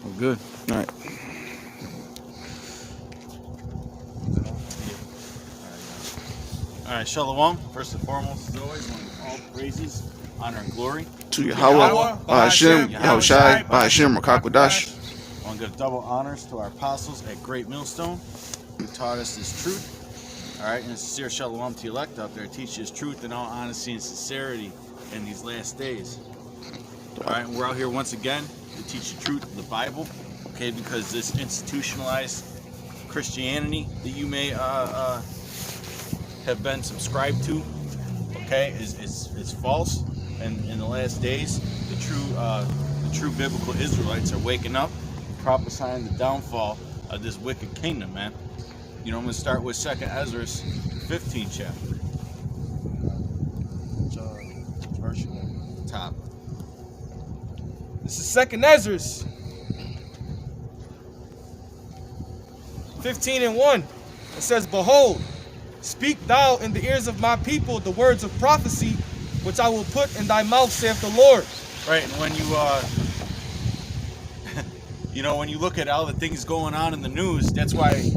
We're good. All right. All right, Shalom. First and foremost, as always, all praises, honor, and glory To Yahweh, Hashem, Yahushai, Hashem, Rakakwadash. I want to give double honors to our apostles at Great Millstone who taught us this truth. All right, and a sincere Shalom to elect out there. Teach us truth in all honesty and sincerity in these last days. All right, and we're out here once again to teach the truth of the Bible, okay, because this institutionalized Christianity that you may have been subscribed to, okay, is false. And in the last days, the true biblical Israelites are waking up, prophesying the downfall of this wicked kingdom, man. You know, I'm going to start with 2nd Ezra 15 chapter. Verse top. This is 2nd Ezra 15:1. It says, "Behold, speak thou in the ears of my people the words of prophecy, which I will put in thy mouth, saith the Lord." Right, and when you when you look at all the things going on in the news, that's why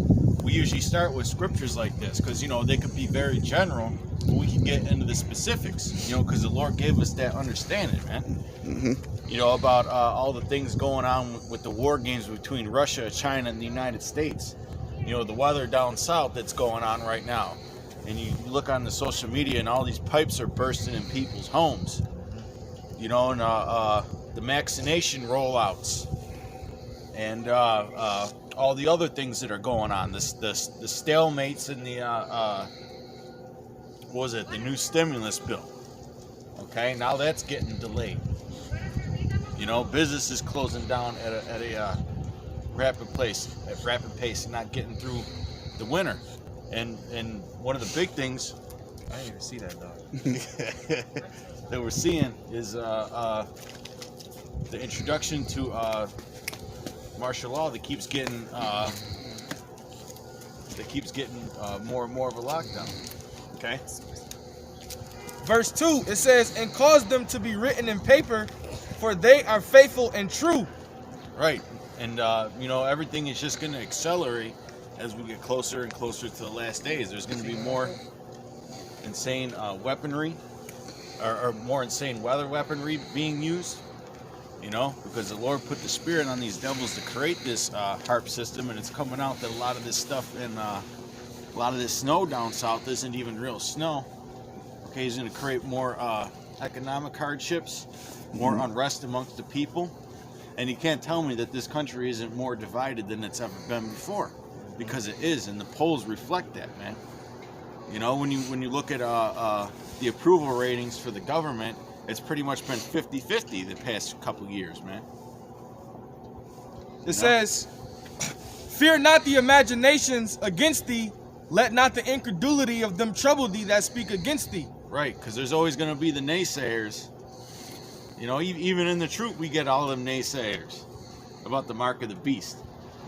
we usually start with scriptures like this, because they could be very general, but we can get into the specifics, because the Lord gave us that understanding, man. About all the things going on with the war games between Russia, China, and the United States. The weather down south that's going on right now. And you look on the social media and all these pipes are bursting in people's homes. And the vaccination rollouts. And all the other things that are going on. The stalemates and the new stimulus bill. Okay, now that's getting delayed. Business is closing down at a rapid pace and not getting through the winter. And one of the big things, I didn't even see that, dog. that we're seeing is the introduction to martial law that keeps getting more and more of a lockdown. Okay. Verse 2, it says, "And cause them to be written in paper, for they are faithful and true." Right. And everything is just going to accelerate as we get closer and closer to the last days. There's going to be more insane weaponry, or more insane weather weaponry being used. Because the Lord put the spirit on these devils to create this HARP system, and it's coming out that a lot of this stuff and a lot of this snow down south isn't even real snow. Okay, he's going to create more economic hardships, more unrest amongst the people, and you can't tell me that this country isn't more divided than it's ever been before, because it is, and the polls reflect that, man. When you look at the approval ratings for the government, it's pretty much been 50-50 the past couple years, man. It says, "Fear not the imaginations against thee, let not the incredulity of them trouble thee that speak against thee." Right, because there's always going to be the naysayers. Even in the truth, we get all them naysayers about the mark of the beast,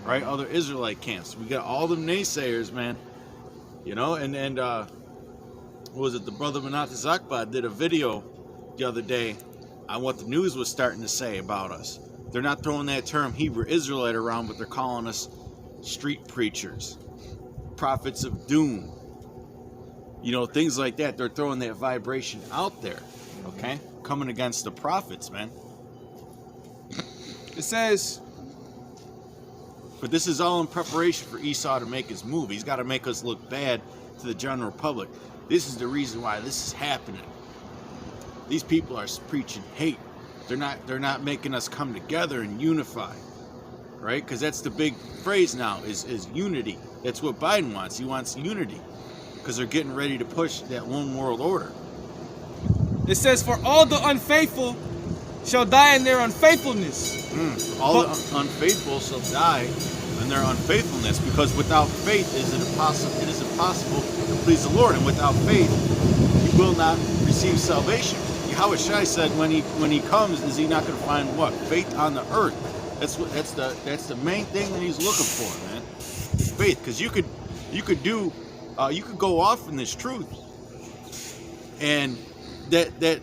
right? Other Israelite camps, we got all them naysayers, man. And what was it? The brother Manat Zakba did a video the other day on what the news was starting to say about us. They're not throwing that term Hebrew Israelite around, but they're calling us street preachers, prophets of doom, things like that. They're throwing that vibration out there, okay, coming against the prophets, man. It says, but this is all in preparation for Esau to make his move. He's got to make us look bad to the general public. This is the reason why this is happening. These people are preaching hate. They're not making us come together and unify, right? Because that's the big phrase now is unity. That's what Biden wants. He wants unity because they're getting ready to push that one world order. It says, "For all the unfaithful shall die in their unfaithfulness." All the unfaithful shall die in their unfaithfulness, because without faith it is impossible to please the Lord, and without faith you will not receive salvation. Yahushua said when he comes, is he not going to find what? Faith on the earth. That's the main thing that he's looking for, man. It's faith, because you could go off in this truth, and that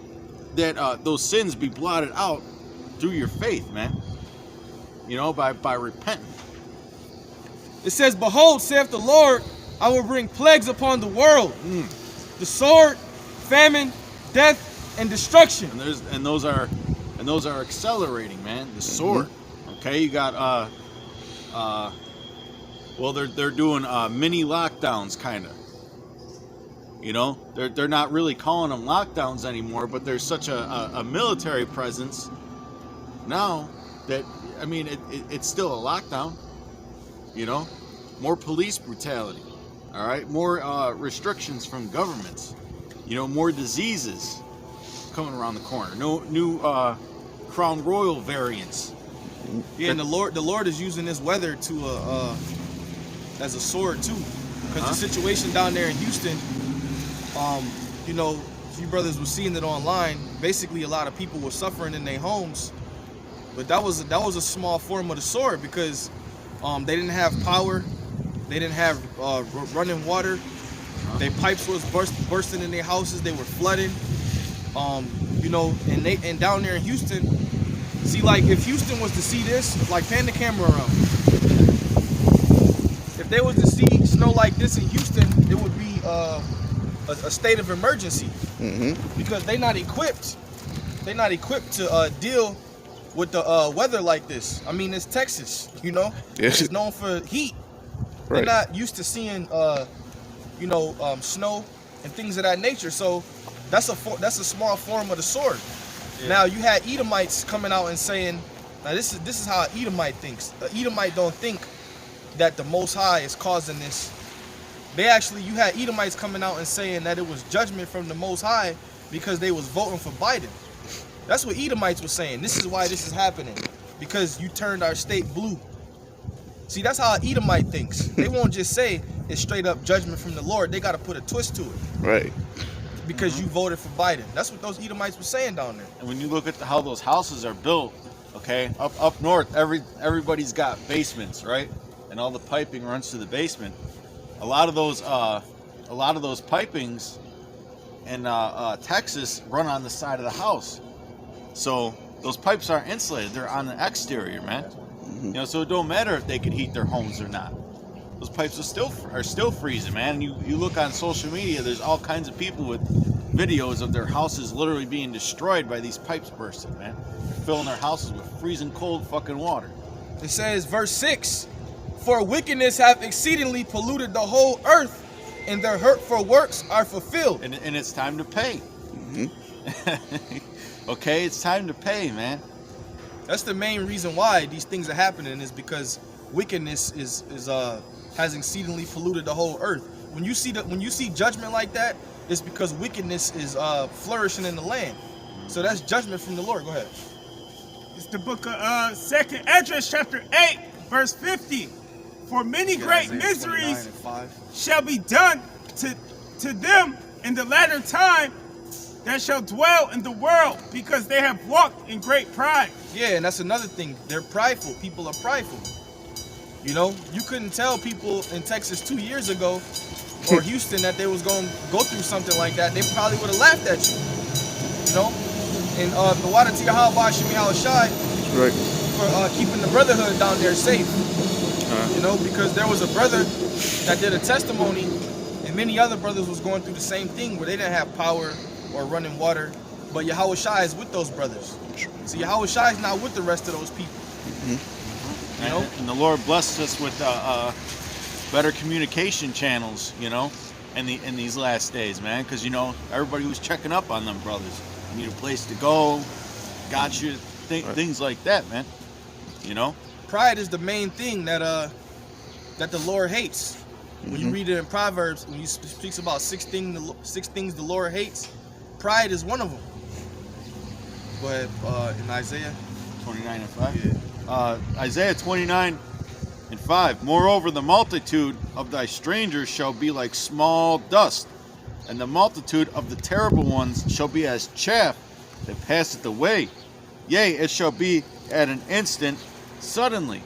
those sins be blotted out through your faith, man. you know, by repenting. It says, behold, saith the Lord, I will bring plagues upon the world. The sword, famine, death, and destruction. And those are accelerating, man. The sword. Okay, you got well, they're doing mini lockdowns, kind of. You know, they're not really calling them lockdowns anymore, but there's such a military presence now that, I mean, it's still a lockdown. You know, more police brutality. All right, more restrictions from governments. You know, more diseases coming around the corner. No new Crown Royal variants. Yeah, and the Lord is using this weather to as a sword too, because the situation down there in Houston, you know, you brothers were seeing it online. Basically, a lot of people were suffering in their homes, but that was a small form of the sword because they didn't have power, they didn't have running water, their pipes was bursting in their houses, they were flooding. You know, and down there in Houston, see, like if Houston was to see this, like pan the camera around. If they was to see snow like this in Houston, it would be a state of emergency because they're not equipped. They're not equipped to deal with the weather like this. I mean, it's Texas, you know. It's known for heat. They're not used to seeing, you know, snow and things of that nature. So that's a small form of the sword. Yeah. Now you had Edomites coming out and saying, now this is how an Edomite thinks. An Edomite don't think that the Most High is causing this. They actually, you had Edomites coming out and saying that it was judgment from the Most High because they was voting for Biden. That's what Edomites were saying. This is why this is happening, because you turned our state blue. See, that's how an Edomite thinks. They won't just say it's straight up judgment from the Lord. They got to put a twist to it. Right. Because you voted for Biden. That's what those Edomites were saying down there. And when you look at how those houses are built, okay, up north, everybody's got basements, right? And all the piping runs to the basement. A lot of those pipings in Texas run on the side of the house. So those pipes aren't insulated; they're on the exterior, man. You know, so it don't matter if they can heat their homes or not. Those pipes are still freezing, man. And you look on social media, there's all kinds of people with videos of their houses literally being destroyed by these pipes bursting, man. They're filling their houses with freezing cold fucking water. It says, verse 6, for wickedness hath exceedingly polluted the whole earth, and their hurtful works are fulfilled. And it's time to pay. Okay, it's time to pay, man. That's the main reason why these things are happening, is because wickedness has exceedingly polluted the whole earth. When you see judgment like that, it's because wickedness is flourishing in the land. So that's judgment from the Lord. Go ahead. It's the book of 2nd Esdras, chapter 8, verse 50. For many great miseries shall be done to them in the latter time that shall dwell in the world, because they have walked in great pride. Yeah, and that's another thing. They're prideful. People are prideful. You know, you couldn't tell people in Texas 2 years ago or Houston that they was going to go through something like that. They probably would have laughed at you. You know? And the water to your Yahweh Shemi Shai for keeping the brotherhood down there safe. You know, because there was a brother that did a testimony, and many other brothers was going through the same thing where they didn't have power or running water, but Yahweh Shai is with those brothers. So Yahweh Shai is not with the rest of those people. You know? And the Lord blessed us with better communication channels, you know, in these last days, man, because, you know, everybody was checking up on them brothers. You need a place to go, got you, things like that, man. You know? Pride is the main thing that the Lord hates. When you read it in Proverbs, when he speaks about six things the Lord hates, pride is one of them. Go ahead, in Isaiah 29 and 5. Isaiah 29 and 5. Moreover, the multitude of thy strangers shall be like small dust, and the multitude of the terrible ones shall be as chaff that passeth away. Yea, it shall be at an instant, suddenly.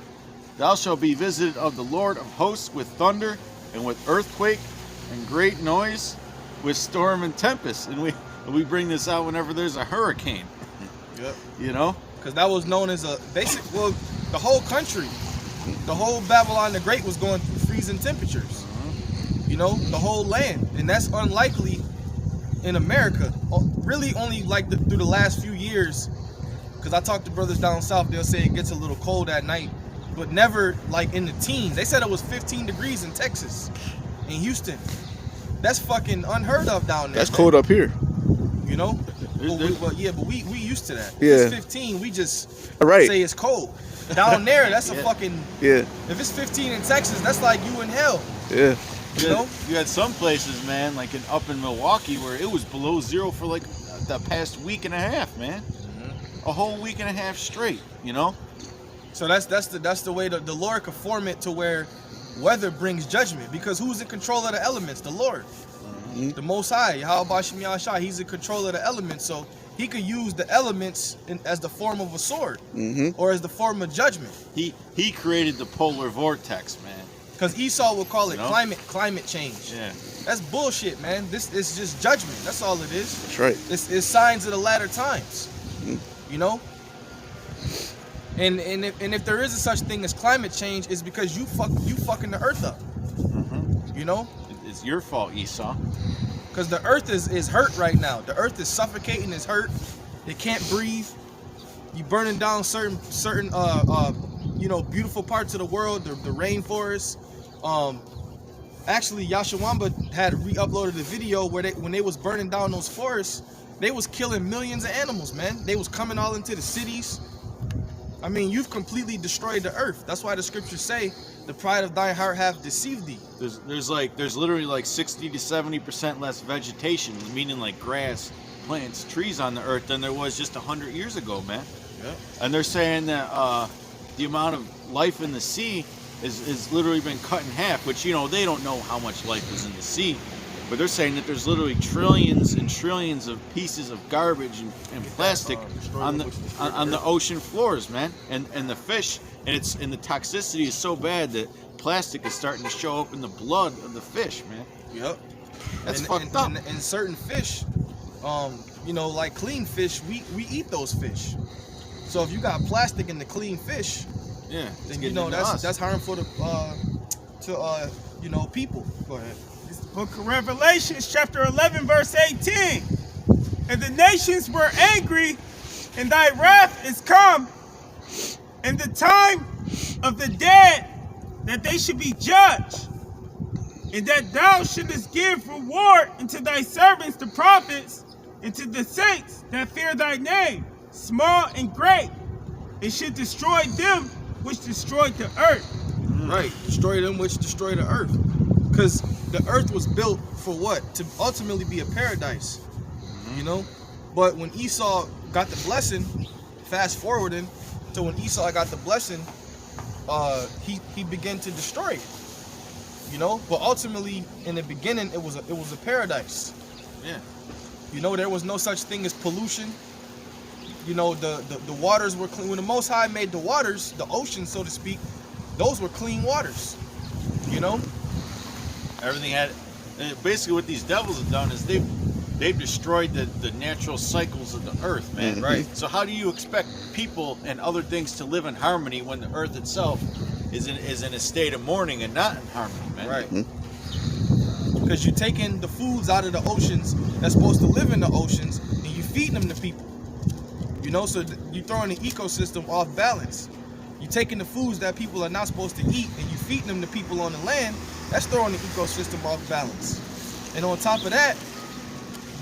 Thou shalt be visited of the Lord of hosts with thunder, and with earthquake, and great noise, with storm and tempest. And we bring this out whenever there's a hurricane. Yep. You know? Because that was known as a basic, well, the whole country, the whole Babylon the Great was going through freezing temperatures. You know, the whole land, and that's unlikely in America. Really, only like through the last few years. Because I talked to brothers down south, they'll say it gets a little cold at night, but never like in the teens. They said it was 15 degrees in Texas, in Houston. That's fucking unheard of down there. That's cold up here. You know? But we used to that. Yeah. If it's 15, we just Right. say it's cold. Down there, that's a fucking... Yeah. If it's 15 in Texas, that's like you in hell. Yeah. You had some places, man, like up in Milwaukee, where it was below zero for like the past week and a half, man. A whole week and a half straight, you know. So that's the way the Lord could form it to where weather brings judgment, because who's in control of the elements? The Lord, the Most High. Yahweh Shem Yahshua, He's in control of the elements, so He could use the elements as the form of a sword, or as the form of judgment. He created the polar vortex, man. Because Esau will call it climate change. Yeah. That's bullshit, man. This is just judgment. That's all it is. That's right. It's signs of the latter times. You know? And if there is a such thing as climate change, it's because you fucking the earth up. You know? It's your fault, Esau. Because the earth is hurt right now. The earth is suffocating, it's hurt. It can't breathe. You burning down certain you know, beautiful parts of the world, the rainforest. Actually, Yashawamba had re-uploaded a video where when they was burning down those forests, they was killing millions of animals, man. They was coming all into the cities. I mean, you've completely destroyed the earth. That's why the scriptures say, the pride of thine heart hath deceived thee. There's literally like 60 to 70% less vegetation, meaning like grass, plants, trees on the earth than there was just 100 years ago, man. Yeah. And they're saying that the amount of life in the sea is literally been cut in half, which, you know, they don't know how much life is in the sea, but they're saying that there's literally trillions and trillions of pieces of garbage and plastic on the ocean floors, man. And the fish, and the toxicity is so bad that plastic is starting to show up in the blood of the fish, man. Yep. That's fucked up. And certain fish, you know, like clean fish, we eat those fish. So if you got plastic in the clean fish, then you know that's harmful to you know, people. Go ahead. It's the book of Revelation, chapter 11, verse 18. And the nations were angry, and thy wrath is come, and the time of the dead, that they should be judged, and that thou shouldest give reward unto thy servants the prophets, and to the saints that fear thy name, small and great, and should destroy them which destroyed the earth. Right, destroy them which destroy the earth. Because the earth was built for what? To ultimately be a paradise. You know? But when Esau got the blessing, fast forwarding to when Esau got the blessing, he began to destroy it. You know? But ultimately, in the beginning, it was a paradise. Yeah. You know, there was no such thing as pollution. You know, the waters were clean. When the Most High made the waters, the ocean, so to speak, those were clean waters. You know? Everything had... Basically, what these devils have done is they've destroyed the natural cycles of the earth, man. Right. So how do you expect people and other things to live in harmony when the earth itself is in a state of mourning and not in harmony, man? Right. Because you're taking the foods out of the oceans that's supposed to live in the oceans, and you feeding them to people. You know, so you're throwing the ecosystem off balance. You're taking the foods that people are not supposed to eat, and you feeding them to people on the land. That's throwing the ecosystem off balance. And on top of that,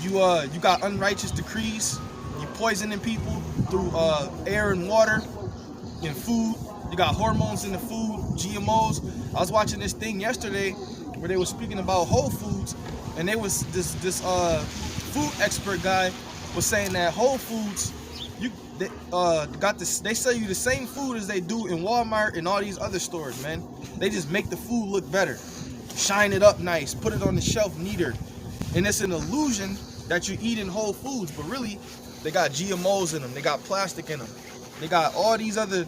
you got unrighteous decrees. You poisoning people through air and water and food. You got hormones in the food, GMOs. I was watching this thing yesterday where they were speaking about Whole Foods, and they was this food expert guy was saying that Whole Foods, they sell you the same food as they do in Walmart and all these other stores, man. They just make the food look better, shine it up nice, put it on the shelf neater, and it's an illusion that you're eating Whole Foods, but really they got GMOs in them, they got plastic in them, they got all these other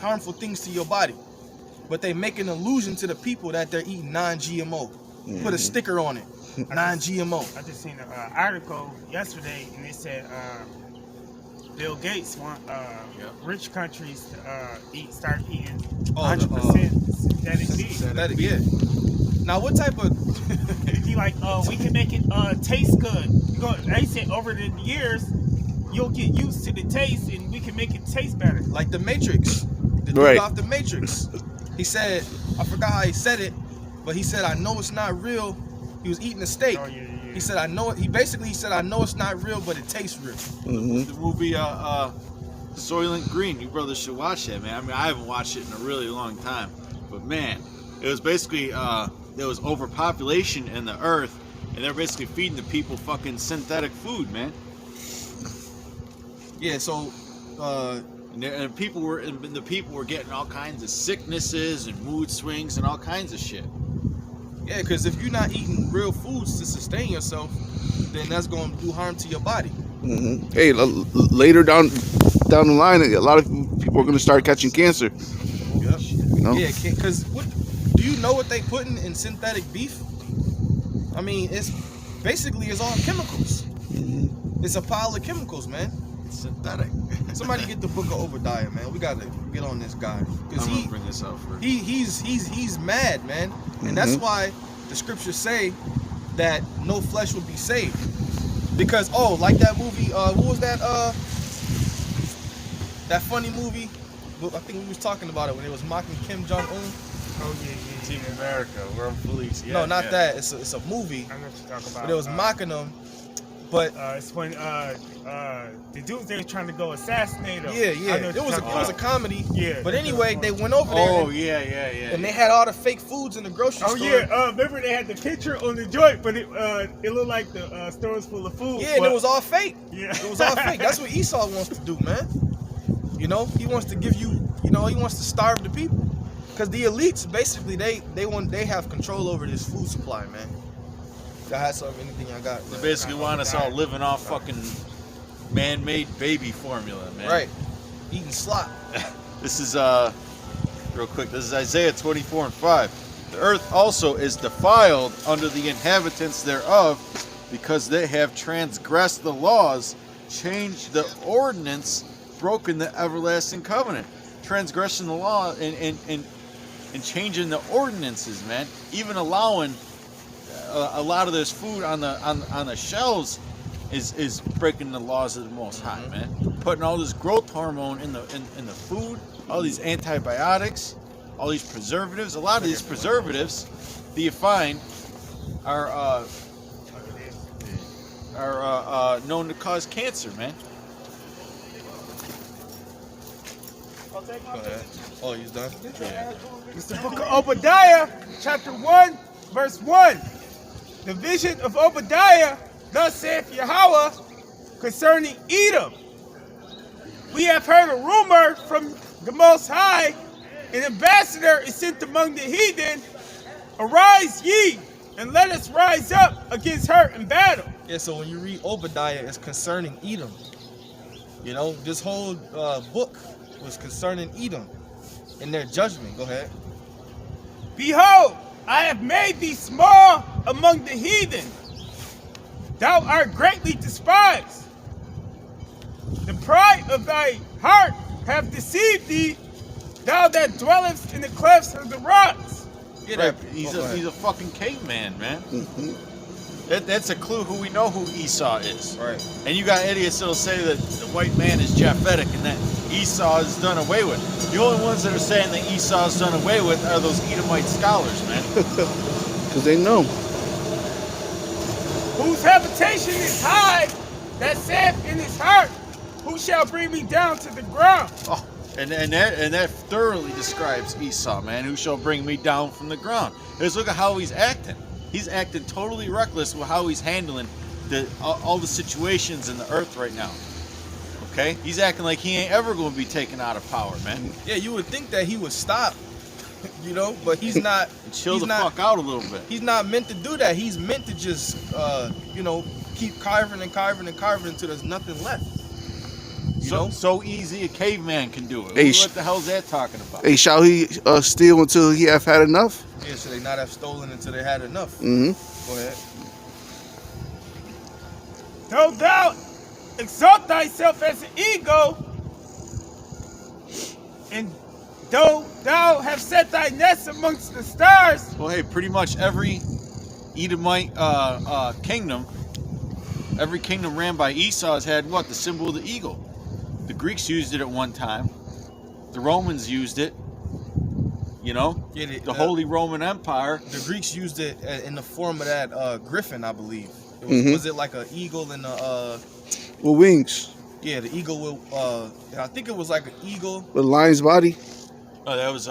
harmful things to your body, but they make an illusion to the people that they're eating non-GMO. Put a sticker on it, non-GMO. I just seen an article yesterday, and they said Bill Gates want rich countries to start eating 100% synthetic beef. Synthetic, yeah. Now, what type of? He like, we can make it taste good. They said over the years, you'll get used to the taste, and we can make it taste better. Like the Matrix, the dude off the Matrix. He said, I forgot how he said it, but he said, I know it's not real. He was eating a steak. Oh, yeah. He said, I know it. He basically said, I know it's not real, but it tastes real. The movie Soylent Green, you brothers should watch that, man. I mean, I haven't watched it in a really long time, but man, it was basically there was overpopulation in the earth, and they're basically feeding the people fucking synthetic food, man. Yeah, so and the people were getting all kinds of sicknesses and mood swings and all kinds of shit. yeah, because if you're not eating real foods to sustain yourself, then that's going to do harm to your body. Hey, later down the line, a lot of people are going to start catching cancer. Yeah, You know? yeah, because do you know what they putting in synthetic beef? I mean, it's all chemicals. It's a pile of chemicals, man. Synthetic. Somebody get the book of Obadiah, man. We gotta get on this guy because I'm gonna bring this out first. he's mad, man, and that's why the scriptures say that no flesh will be saved. Because like that movie, what was that? That funny movie. I think we was talking about it when it was mocking Kim Jong-un. Oh yeah. Team America, World Police. Yeah, No, not yeah. that. It's a movie. I know what you're talking about. But it was mocking them. But it's when the dudes they were trying to go assassinate him. yeah, I know what it you're was a comedy. Yeah. But anyway, they went over there. Oh and, yeah. And they had all the fake foods in the grocery Oh store. yeah, remember they had the picture on the joint, but it looked like the store was full of food. Yeah, and it was all fake. Yeah. It was all fake. That's what Esau wants to do, man. You know, he wants to give you, he wants to starve the people. Because the elites, basically, they have control over this food supply, man. I had anything I got. They basically want us all living off fucking man-made baby formula, man. Right. Eating slop. This is real quick. This is Isaiah 24:5. The earth also is defiled under the inhabitants thereof, because they have transgressed the laws, changed the ordinance, broken the everlasting covenant. Transgressing the law and changing the ordinances, man. Even allowing a lot of this food on the shelves is breaking the laws of the Most High, man. Putting all this growth hormone in the food, all these antibiotics, all these preservatives. A lot of these preservatives that you find are known to cause cancer, man. Go ahead. Oh, he's done? Yeah. It's the book of Obadiah, chapter 1, verse 1. The vision of Obadiah, thus saith Yahweh, concerning Edom. We have heard a rumor from the Most High, an ambassador is sent among the heathen. Arise ye, and let us rise up against her in battle. Yeah, so when you read Obadiah, it's concerning Edom. You know, this whole book was concerning Edom and their judgment. Go ahead. Behold, I have made thee small among the heathen. Thou art greatly despised. The pride of thy heart hath deceived thee, thou that dwellest in the clefts of the rocks. Get Right. that. He's Go ahead. a fucking caveman, man. That's a clue who we know who Esau is. Right. And you got idiots that'll say that the white man is Japhetic and that Esau is done away with. The only ones that are saying that Esau is done away with are those Edomite scholars, man. Because they know. Whose habitation is high, that saith in his heart, who shall bring me down to the ground? Oh, and that thoroughly describes Esau, man. Who shall bring me down from the ground? Just look at how he's acting. He's acting totally reckless with how he's handling all the situations in the earth right now. Okay? He's acting like he ain't ever going to be taken out of power, man. Yeah, you would think that he would stop, you know, but he's not. Chill the fuck out a little bit. He's not meant to do that. He's meant to just, keep carving and carving and carving until there's nothing left. You know? So easy a caveman can do it. Hey, What the hell's that talking about? Hey, shall he steal until he have had enough? Yeah, should they not have stolen until they had enough? Mm-hmm. Go ahead. Though thou exalt thyself as an eagle, and though thou have set thy nest amongst the stars. Well, hey, pretty much every Edomite kingdom, every kingdom ran by Esau has had what? The symbol of the eagle. The Greeks used it at one time. The Romans used it. You know, Yeah, the Holy Roman Empire. The Greeks used it in the form of that griffin, I believe. It was, Mhm. was it like an eagle and a With wings. yeah, the eagle with I think it was like an eagle. With a lion's body. Oh, that was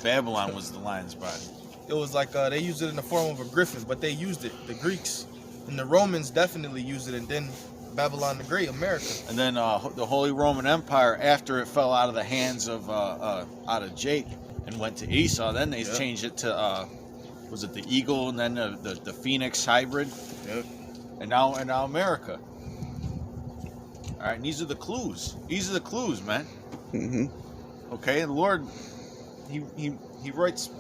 Babylon was the lion's body. It was like they used it in the form of a griffin, but they used it. The Greeks and the Romans definitely used it, and then Babylon the Great, America. And then the Holy Roman Empire, after it fell out of the hands of out of Jake and went to Esau, then they changed it to was it the eagle and then the phoenix hybrid? Yep. And now America. All right, and these are the clues. These are the clues, man. Mm-hmm. Okay, and the Lord, he writes,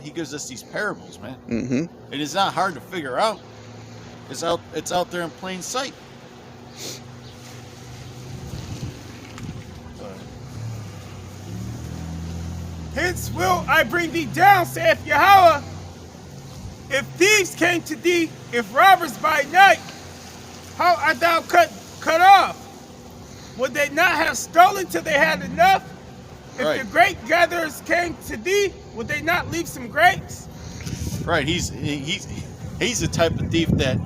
he gives us these parables, man. Mm-hmm. It is not hard to figure out. It's out there in plain sight. Hence will I bring thee down, saith Yahweh. If thieves came to thee, if robbers by night, how art thou cut off? Would they not have stolen till they had enough? If Right. the grape gatherers came to thee, would they not leave some grapes? Right, he's the type of thief that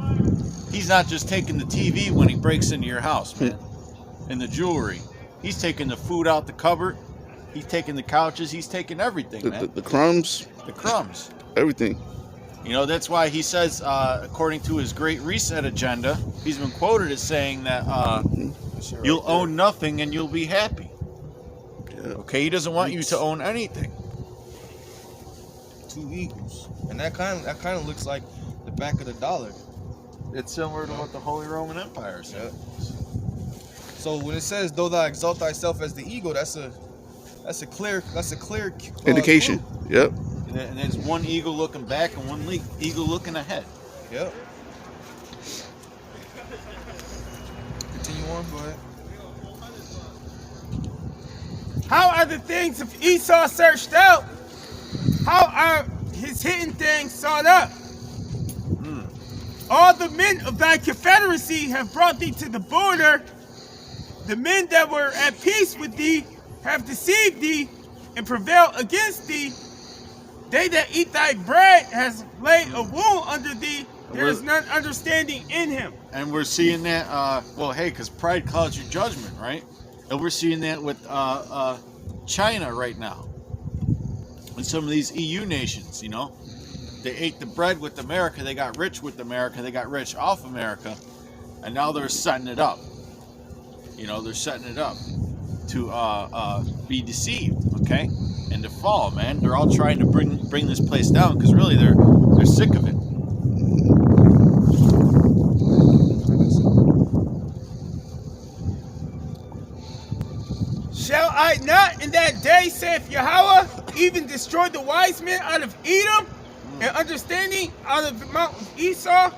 he's not just taking the TV when he breaks into your house, man, and the jewelry. He's taking the food out the cupboard. He's taking the couches. He's taking everything, man. The crumbs, The crumbs. everything. You know, that's why he says, according to his Great Reset agenda, he's been quoted as saying that you'll own nothing and you'll be happy. Yeah. Okay, he doesn't want you to own anything. Two eagles, and that kind of looks like the back of the dollar. It's similar to what the Holy Roman Empire said. So when it says, "Though thou exalt thyself as the eagle," that's a clear Indication. clue. Yep. And there's one eagle looking back and one eagle looking ahead. Yep. Continue on. Go ahead. How are the things of Esau searched out? How are his hidden things sought up? All the men of thy confederacy have brought thee to the border. The men that were at peace with thee have deceived thee and prevailed against thee. They that eat thy bread has laid a wound under thee. There is none understanding in him. And we're seeing that, well, hey, because pride clouds your judgment, right? And we're seeing that with China right now. And some of these EU nations, you know. They ate the bread with America. They got rich with America. They got rich off America. And now they're setting it up. You know, they're setting it up to be deceived, okay? And to fall, man. They're all trying to bring this place down because really they're sick of it. Shall I not in that day, saith Yahweh, even destroy the wise men out of Edom and understanding out of the mountain of Esau?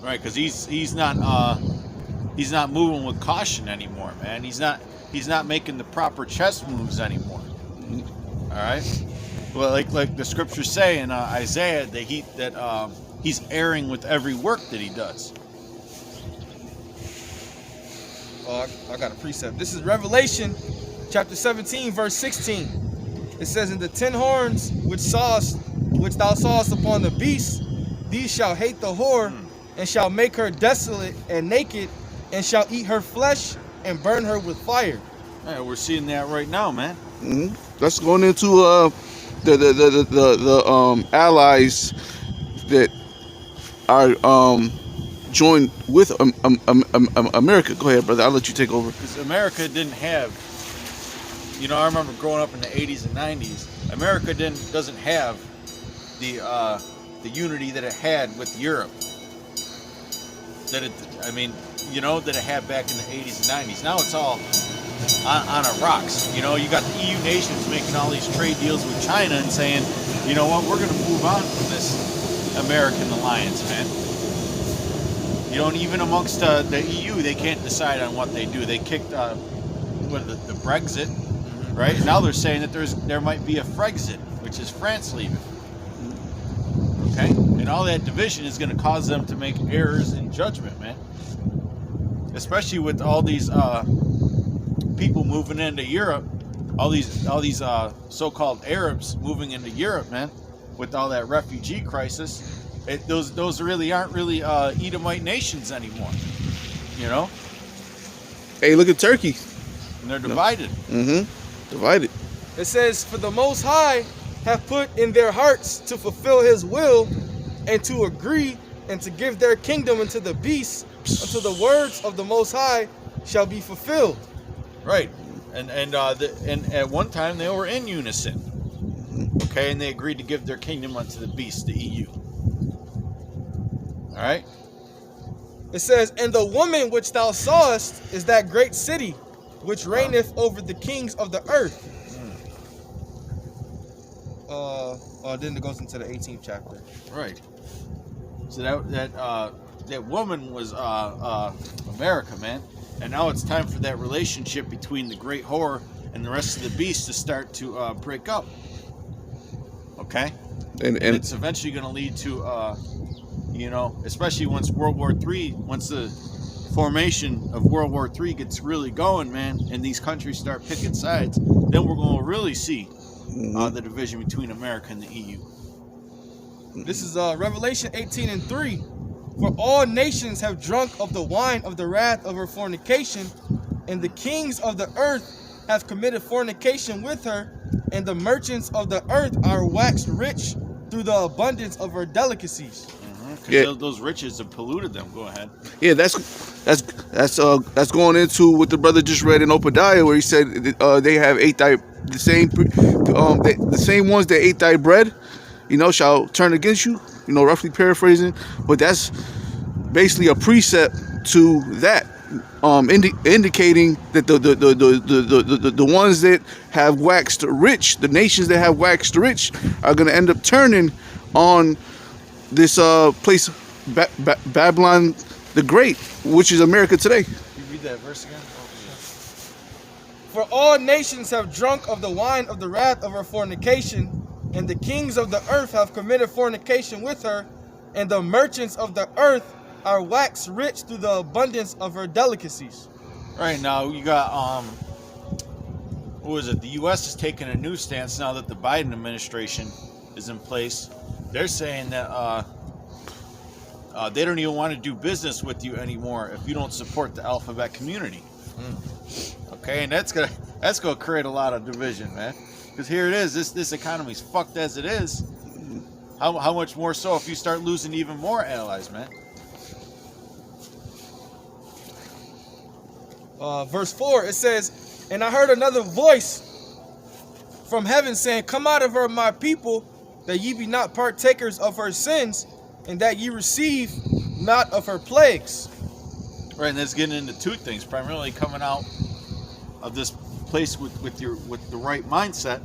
Right, because he's not moving with caution anymore, man. He's not making the proper chess moves anymore. All right. Well, like the scriptures say in Isaiah that he's erring with every work that he does. Oh, I got a precept. This is Revelation chapter 17, verse 16. It says, "In the 10 horns which thou sawest upon the beast, these shall hate the whore, and shall make her desolate and naked, and shall eat her flesh and burn her with fire." Yeah, we're seeing that right now, man. Mm-hmm. That's going into the allies that are joined with America. Go ahead, brother. I'll let you take over. Because America didn't have, you know, I remember growing up in the 80s and 90s. America doesn't have the unity that it had with Europe. That it had back in the 80s and 90s. Now it's all on a rocks. You know, you got the EU nations making all these trade deals with China and saying, you know what, we're going to move on from this American alliance, man. You know, and even amongst the EU, they can't decide on what they do. They kicked the Brexit, right? Now they're saying that there might be a Frexit, which is France leaving. Okay, and all that division is going to cause them to make errors in judgment, man. Especially with all these people moving into Europe, all these so-called Arabs moving into Europe, man, with all that refugee crisis. Those really aren't really Edomite nations anymore, you know. Hey, look at Turkey. And they're divided. Divided. It says, for the Most High have put in their hearts to fulfill his will and to agree and to give their kingdom unto the beast until the words of the Most High shall be fulfilled. Right. And at one time they were in unison. Okay, and they agreed to give their kingdom unto the beast, the EU. All right. It says, and the woman which thou sawest is that great city which reigneth over the kings of the earth. Then it goes into the 18th chapter. Right. So that woman was America, man. And now it's time for that relationship between the great whore and the rest of the beast to start to break up. Okay? And it's eventually going to lead to, you know, especially once World War III, once the formation of World War III gets really going, man, and these countries start picking sides, then we're going to really see the division between America and the EU. This is Revelation 18:3. For all nations have drunk of the wine of the wrath of her fornication, and the kings of the earth have committed fornication with her, and the merchants of the earth are waxed rich through the abundance of her delicacies. Because those riches have polluted them. Go ahead. Yeah, that's going into what the brother just read in Obadiah, where he said they have ate thy the same ones that ate thy bread, you know, shall turn against you. You know, roughly paraphrasing, but that's basically a precept to that, indicating that the ones that have waxed rich, the nations that have waxed rich, are going to end up turning on this place, Babylon the Great, which is America today. Can you read that verse again? For all nations have drunk of the wine of the wrath of her fornication, and the kings of the earth have committed fornication with her, and the merchants of the earth are waxed rich through the abundance of her delicacies. Right, now you got what was it? The U.S. is taking a new stance now that the Biden administration is in place. They're saying that they don't even want to do business with you anymore if you don't support the alphabet community. Okay, and that's gonna create a lot of division, man. Because here it is, this economy's fucked as it is. How much more so if you start losing even more allies, man? Verse 4, it says, and I heard another voice from heaven saying, come out of her, my people, that ye be not partakers of her sins, and that ye receive not of her plagues. Right, and that's getting into two things, primarily coming out of this place with the right mindset,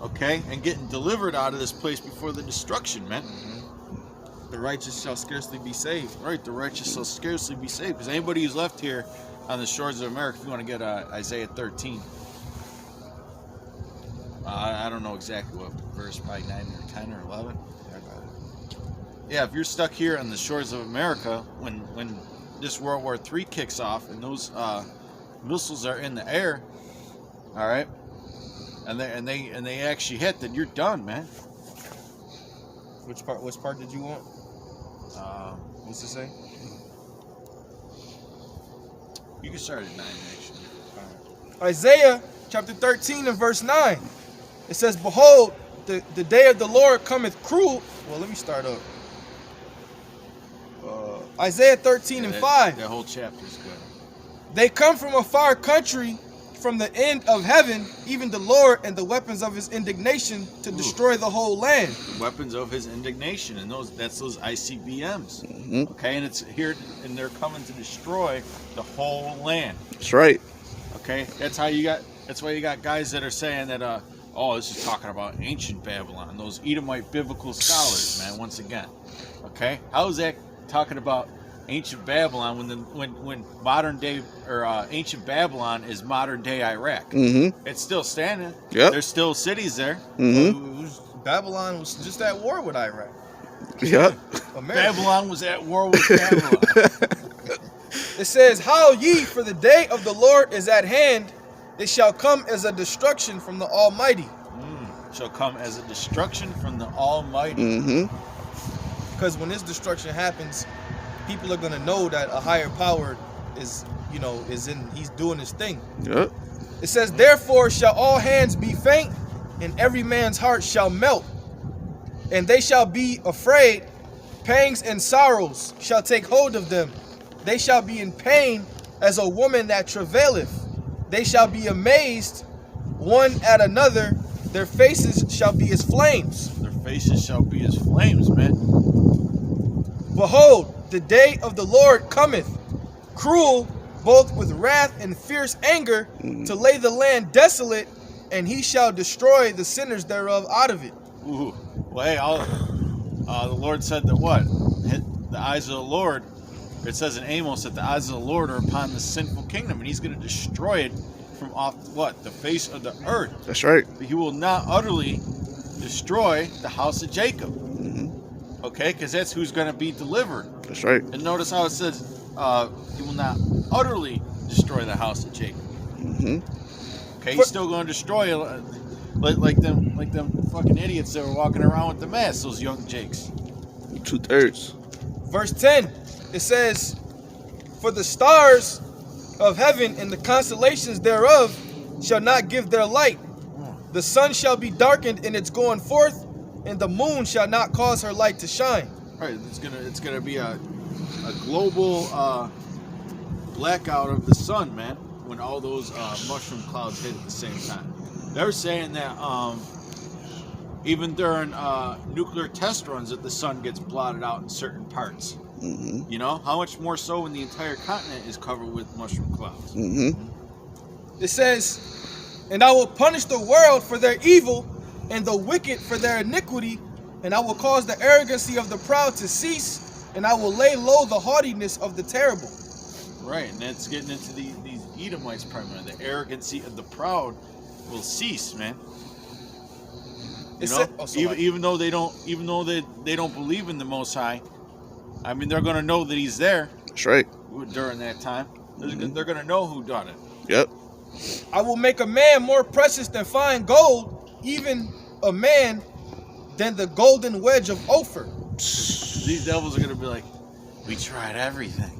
okay, and getting delivered out of this place before the destruction, man. The righteous shall scarcely be saved. Right, the righteous shall scarcely be saved. Because anybody who's left here on the shores of America, if you want to get Isaiah 13, I don't know exactly what verse, probably 9 or 10 or 11. Yeah, if you're stuck here on the shores of America when this World War III kicks off and those missiles are in the air, all right, and they actually hit, then you're done, man. Which part did you want? What's it say? You can start at 9, actually. Isaiah chapter 13 and verse 9. It says, behold, the day of the Lord cometh cruel. Well, let me start up. Isaiah 13 and 5. That whole chapter is good. They come from a far country, from the end of heaven, even the Lord, and the weapons of his indignation to destroy the whole land. The weapons of his indignation, and that's those ICBMs. Okay, and it's here, and they're coming to destroy the whole land. That's right. Okay, that's why you got guys that are saying that oh, this is talking about ancient Babylon, those Edomite biblical scholars, man, once again. Okay, how is that talking about ancient Babylon, when modern day or ancient Babylon is modern day Iraq. Mm-hmm. It's still standing. Yep. There's still cities there. Mm-hmm. Babylon was just at war with Iraq. Yep. America. Babylon was at war with Babylon. It says, "Howl ye, for the day of the Lord is at hand. It shall come as a destruction from the Almighty." Shall come as a destruction from the Almighty. Mm-hmm. Because when this destruction happens, people are gonna know that a higher power is, he's doing his thing. Yep. It says, "Therefore shall all hands be faint, and every man's heart shall melt, and they shall be afraid. Pangs and sorrows shall take hold of them. They shall be in pain as a woman that travaileth. They shall be amazed one at another. Their faces shall be as flames. Their faces shall be as flames, man. Behold, the day of the Lord cometh, cruel, both with wrath and fierce anger, to lay the land desolate, and he shall destroy the sinners thereof out of it." Ooh. Well, hey, the Lord said that what? The eyes of the Lord, it says in Amos that the eyes of the Lord are upon the sinful kingdom, and he's going to destroy it from off what? The face of the earth. That's right. But he will not utterly destroy the house of Jacob. Mm-hmm. Okay? Because that's who's going to be delivered. That's right. And notice how it says he will not utterly destroy the house of Jacob. Mm-hmm. Okay? He's still going to destroy it. Like them fucking idiots that were walking around with the mask, those young Jakes. 2/3. Verse 10, it says, "For the stars of heaven and the constellations thereof shall not give their light. The sun shall be darkened in its going forth, and the moon shall not cause her light to shine." Right, it's gonna be a global blackout of the sun, man. When all those mushroom clouds hit at the same time. They're saying that even during nuclear test runs, that the sun gets blotted out in certain parts. Mm-hmm. You know, how much more so when the entire continent is covered with mushroom clouds. Mm-hmm. It says, "And I will punish the world for their evil, and the wicked for their iniquity, and I will cause the arrogancy of the proud to cease, and I will lay low the haughtiness of the terrible." Right, and that's getting into these Edomites primarily. The arrogancy of the proud will cease, man. You know, even though they don't believe in the Most High, I mean, they're going to know that He's there. That's right. During that time, they're going to know who done it. Yep. "I will make a man more precious than fine gold, even a man than the golden wedge of Ophir." These devils are going to be like, "We tried everything.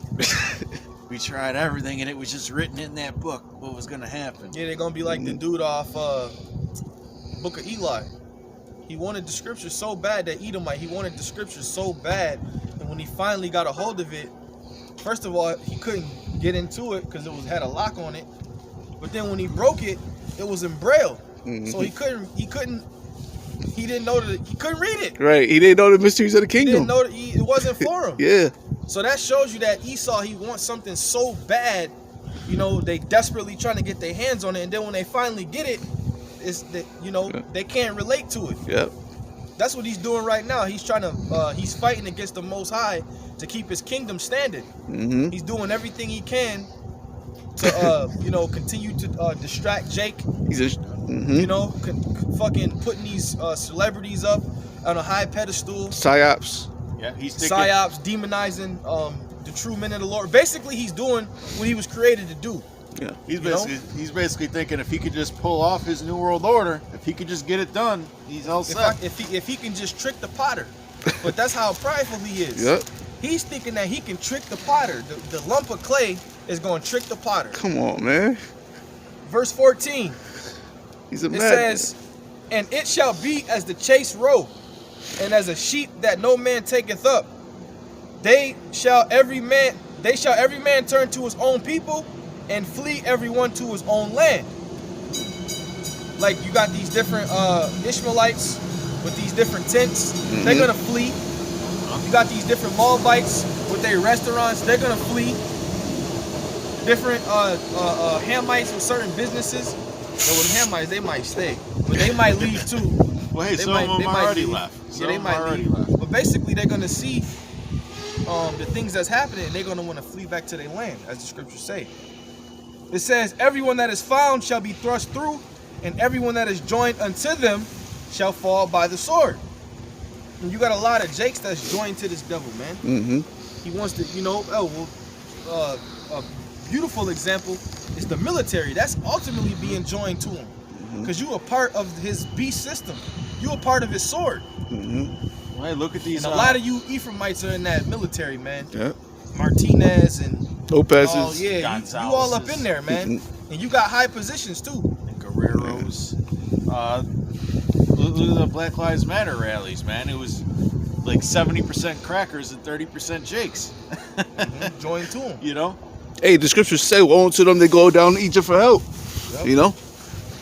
We tried everything, and it was just written in that book what was going to happen." Yeah, they're gonna be like the dude off Book of Eli. He wanted the scriptures so bad, that Edomite. He wanted the scriptures so bad, and when he finally got a hold of it, first of all, he couldn't get into it because it had a lock on it. But then when he broke it, it was in Braille, so he didn't know that he couldn't read it. Right. He didn't know the mysteries of the He didn't kingdom. know that it wasn't for him. Yeah. So that shows you that Esau, he wants something so bad, they desperately trying to get their hands on it, and then when they finally get it, it's that they can't relate to it. Yep. That's what he's doing right now. He's trying to he's fighting against the Most High to keep his kingdom standing. Mm-hmm. He's doing everything he can to continue to distract Jake. He's just. Mm-hmm. Fucking putting these celebrities up on a high pedestal. Psyops. Yeah, he's thinking, Psyops, demonizing the true men of the Lord. Basically, he's doing what he was created to do. Yeah. he's basically thinking if he could just pull off his New World Order, if he could just get it done, he's all set. If he can just trick the potter. But that's how prideful he is. Yep. He's thinking that he can trick the potter. The lump of clay is going to trick the potter. Come on, man. Verse 14. He's a It man. says, "And it shall be as the chase roe, and as a sheep that no man taketh up. They shall every man turn to his own people, and flee everyone to his own land." Like you got these different Ishmaelites with these different tents. Mm-hmm. They're gonna flee. You got these different Moabites with their restaurants. They're gonna flee. Different Hamites with certain businesses. So with Hamites, they might stay, but they might leave too. Well, hey, They some might- of they them might already leave. left. Yeah, Some they of them might already leave. left. But basically, they're gonna see the things that's happening, and they're going to want to flee back to their land, as the scriptures say. It says, everyone that is found shall be thrust through, and everyone that is joined unto them shall fall by the sword. And you got a lot of Jakes that's joined to this devil, man. He wants to, a beautiful example is the military. That's ultimately being joined to him. Because you are part of his beast system. You are part of his sword. Well, hey, look at these. And a lot of you Ephraimites are in that military, man. Yeah. Martinez and Lopez's. Oh, yeah, you all up in there, man. And you got high positions, too. And Guerreros. Look at the Black Lives Matter rallies, man. It was like 70% crackers and 30% Jakes. Join to them. You know? Hey, the scriptures say, woe unto them they go down to Egypt for help. Yep. You know?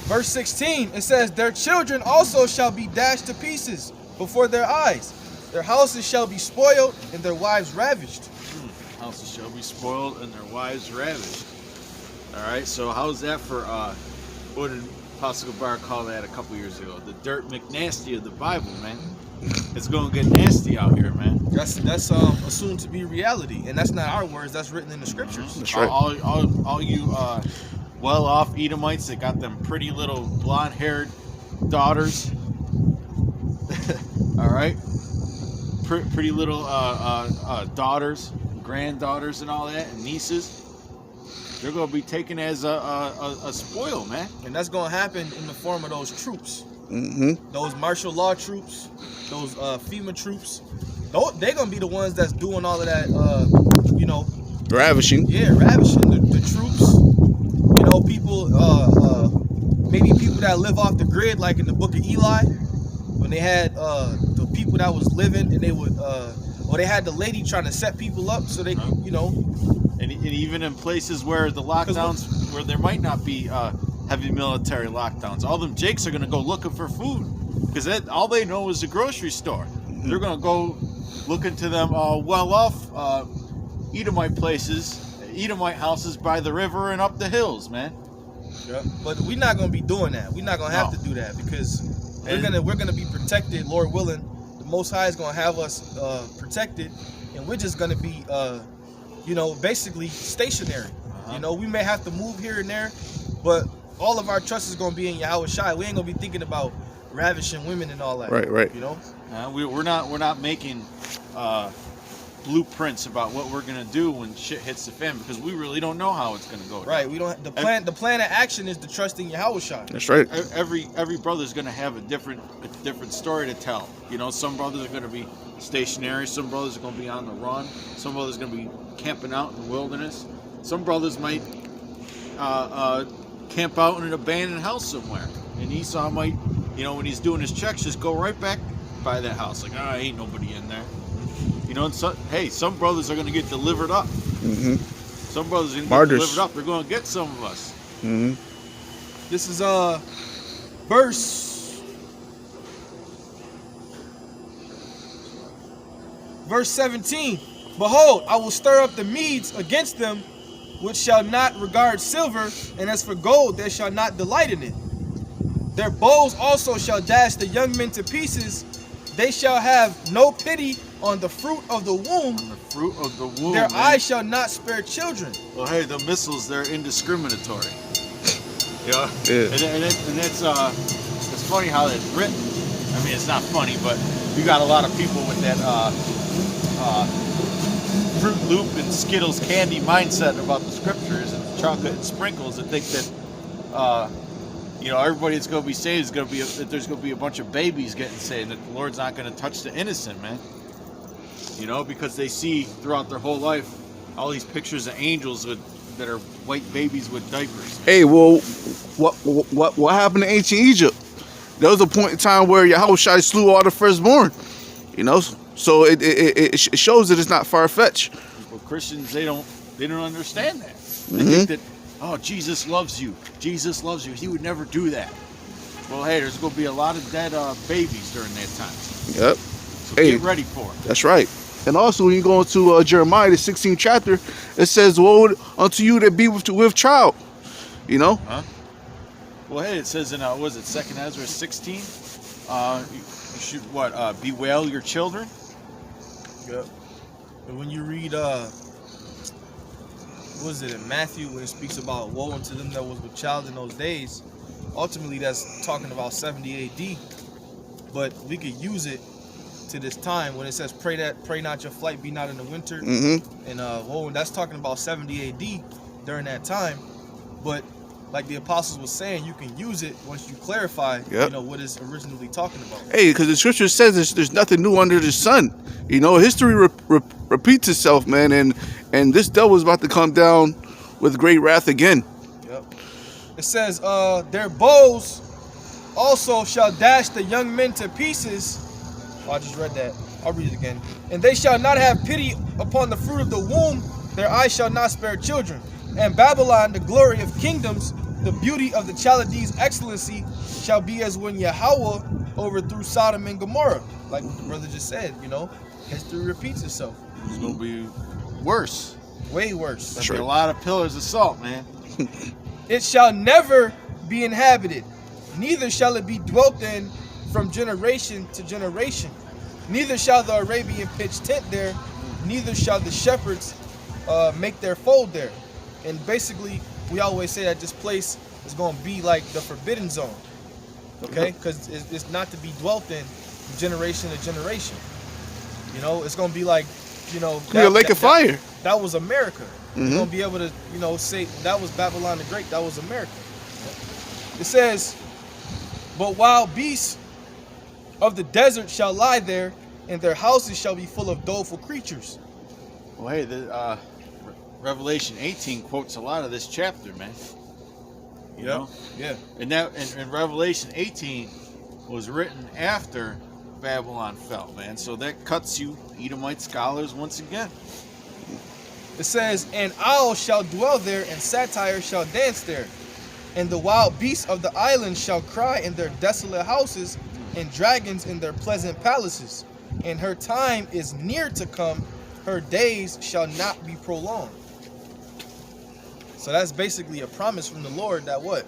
Verse 16, it says, their children also shall be dashed to pieces before their eyes. Their houses shall be spoiled and their wives ravished. Houses shall be spoiled and their wives ravished. All right, so how's that for, what did Apostle Gabar call that a couple years ago? The dirt McNasty of the Bible, man. It's going to get nasty out here, man. That's assumed to be reality, and that's not our words. That's written in the scriptures. That's right. All you well-off Edomites that got them pretty little blonde-haired daughters. All right, pretty little daughters, granddaughters, and all that, and nieces. They're going to be taken as a spoil, man. And that's going to happen in the form of those troops. Those martial law troops, those FEMA troops. They're going to be the ones that's doing all of that, Ravishing. Yeah, ravishing the troops. People, maybe people that live off the grid, like in the book of Eli, when they had the people that was living, and they would, or they had the lady trying to set people up so they, And even in places where the lockdowns, where there might not be heavy military lockdowns, all them Jakes are going to go looking for food because all they know is the grocery store. They're going to go look into them well-off Edomite places, Edomite houses by the river and up the hills, man. Yeah. But we're not going to be doing that. We're not going to have to do that because we're gonna be protected, Lord willing. The Most High is going to have us protected, and we're just going to be basically stationary. We may have to move here and there, but all of our trust is going to be in Yahweh Shai. We ain't going to be thinking about ravishing women and all that. Right. We're not making blueprints about what we're gonna do when shit hits the fan because we really don't know how it's gonna go. Right. We don't. The plan of action is to trust in Yahweh Shai. That's right. Every brother's gonna have a different story to tell. Some brothers are gonna be stationary. Some brothers are gonna be on the run. Some brothers are gonna be camping out in the wilderness. Some brothers might camp out in an abandoned house somewhere. And Esau might, when he's doing his checks, just go right back by that house. Like, ain't nobody in there. And some brothers are going to get delivered up. Some brothers are going to get delivered up. They're going to get some of us. This is verse 17. Behold, I will stir up the Medes against them, which shall not regard silver, and as for gold, they shall not delight in it. Their bows also shall dash the young men to pieces. They shall have no pity on the fruit of the womb. On the fruit of the womb. Their eyes shall not spare children. Well, hey, the missiles, they're indiscriminatory. Yeah. And it's funny how it's written. I mean, it's not funny, but you got a lot of people with that Fruit Loop and Skittles candy mindset about the scriptures and chocolate and sprinkles that think that everybody that's going to be saved is going to be that there's going to be a bunch of babies getting saved, that the Lord's not going to touch the innocent, man. Because they see throughout their whole life all these pictures of angels that are white babies with diapers. Hey, well, what happened in ancient Egypt? There was a point in time where Yahweh Shai slew all the firstborn. So it shows that it's not far-fetched. Well, Christians, they don't understand that. They think that, Jesus loves you. Jesus loves you. He would never do that. Well, hey, there's going to be a lot of dead babies during that time. Yep. So get ready for it. That's right. And also, when you go into Jeremiah, the 16th chapter, it says, woe unto you that be with child. Huh? Well, hey, it says in, 2nd Ezra 16? You should, bewail your children? Yep. And when you read what is it in Matthew when it speaks about woe unto them that was with child in those days, ultimately that's talking about 70 AD. But we could use it to this time when it says pray not your flight be not in the winter. And woe, that's talking about 70 AD during that time. But like the apostles was saying, you can use it once you clarify, you know, what it's originally talking about. Hey, because the scripture says there's nothing new under the sun. You know, history repeats itself, man, and this devil is about to come down with great wrath again. Yep. It says, their bows also shall dash the young men to pieces. Oh, I just read that. I'll read it again. And they shall not have pity upon the fruit of the womb. Their eyes shall not spare children. And Babylon, the glory of kingdoms, the beauty of the Chaldees' excellency, shall be as when Yahweh overthrew Sodom and Gomorrah. Like what the brother just said, you know, history repeats itself. It's gonna be worse. Way worse. There'll be a lot of pillars of salt, man. It shall never be inhabited, neither shall it be dwelt in from generation to generation. Neither shall the Arabian pitch tent there, neither shall the shepherds make their fold there. And basically, we always say that this place is going to be like the forbidden zone, okay? Because it's not to be dwelt in from generation to generation. You know, it's going to be like, you know, A lake of fire. That was America. You're going to be able to, you know, say that was Babylon the Great. That was America. It says, but wild beasts of the desert shall lie there, and their houses shall be full of doleful creatures. Well, hey, the Revelation 18 quotes a lot of this chapter, man. You know? Yeah. And Revelation 18 was written after Babylon fell, man. So that cuts you Edomite scholars once again. It says, and owls shall dwell there, and satyrs shall dance there. And the wild beasts of the islands shall cry in their desolate houses, and dragons in their pleasant palaces. And her time is near to come, her days shall not be prolonged. So that's basically a promise from the Lord that what?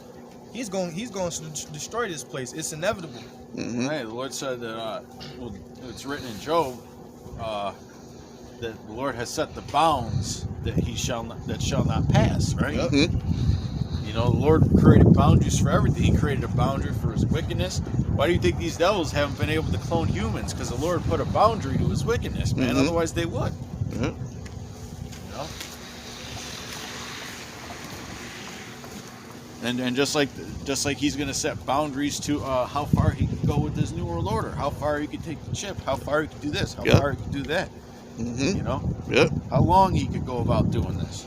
He's going to destroy this place. It's inevitable. Right, the Lord said that well, it's written in Job that the Lord has set the bounds that shall not pass, right? Yep. You know, the Lord created boundaries for everything. He created a boundary for his wickedness. Why do you think these devils haven't been able to clone humans? Because the Lord put a boundary to his wickedness, man. Otherwise they would. You know? And just like he's going to set boundaries to how far he can go with his New World Order, how far he can take the chip, how far he can do this, how far he can do that. You know? How long he could go about doing this.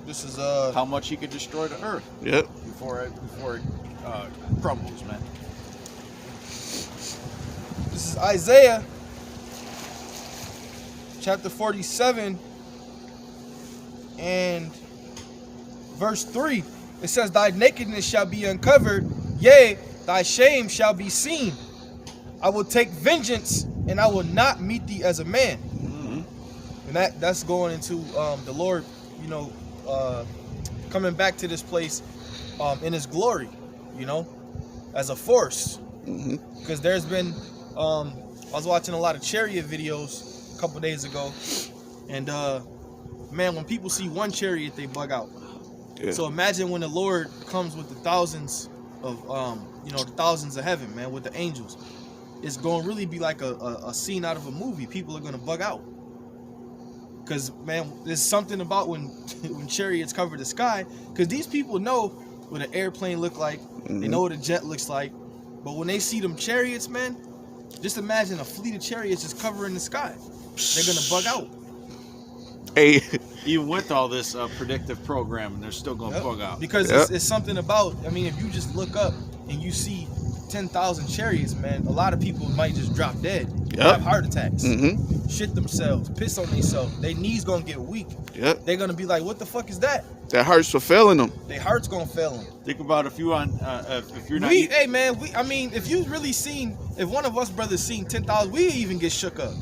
This is how much he could destroy the earth. Before it crumbles, man. This is Isaiah chapter 47 and verse 3. It says, thy nakedness shall be uncovered, yea, thy shame shall be seen. I will take vengeance, and I will not meet thee as a man. And that's going into the Lord, you know, coming back to this place in his glory, you know, as a force. Because there's been, I was watching a lot of chariot videos a couple days ago, and man, when people see one chariot, they bug out. So imagine when the Lord comes with the thousands of, you know, the thousands of heaven, man, with the angels. It's going to really be like a scene out of a movie. People are going to bug out. Because, man, there's something about when chariots cover the sky. Because these people know what an airplane look like. They know what a jet looks like. But when they see them chariots, man, just imagine a fleet of chariots just covering the sky. They're going to bug out. Hey. Even with all this predictive programming, they're still going to bug out. Because it's something about, I mean, if you just look up and you see 10,000 chariots, man, a lot of people might just drop dead. Have heart attacks. Shit themselves, piss on themselves. Their knees going to get weak. They're going to be like, what the fuck is that? Their hearts are failing them. Their heart's going to fail them. Think about if you're not... Hey, man, I mean, if you really seen, if one of us brothers seen 10,000, we even get shook up.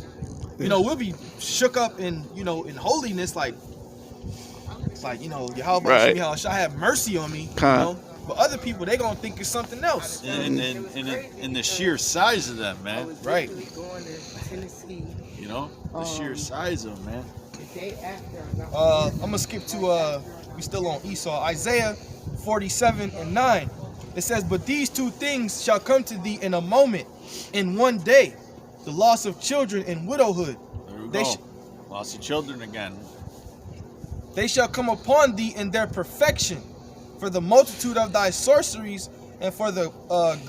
You know, we'll be shook up in, you know, in holiness, like, it's like, you know, Yahweh shall have mercy on me, you know? But other people, they gonna think it's something else. And the sheer size of them, man. Right. Going to Tennessee. You know, the sheer size of them, man. The day after, I'm gonna skip to we still on Esau. Isaiah 47:9. It says, "But these two things shall come to thee in a moment, in one day, the loss of children and widowhood. There we They go. sh- Lost of children again. They shall come upon thee in their perfection, for the multitude of thy sorceries, and for the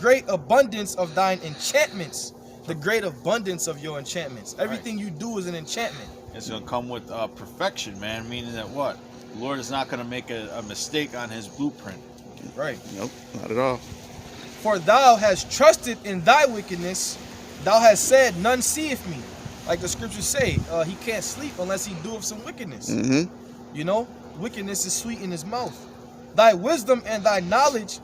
great abundance of thine enchantments." The great abundance of your enchantments. Everything you do is an enchantment. It's gonna come with perfection, man. Meaning that what? The Lord is not gonna make a mistake on His blueprint. Right. Nope, not at all. For thou hast trusted in thy wickedness, thou hast said, none seeth me. Like the scriptures say, he can't sleep unless he doeth some wickedness. Mm-hmm. You know, wickedness is sweet in his mouth. Thy wisdom and thy knowledge,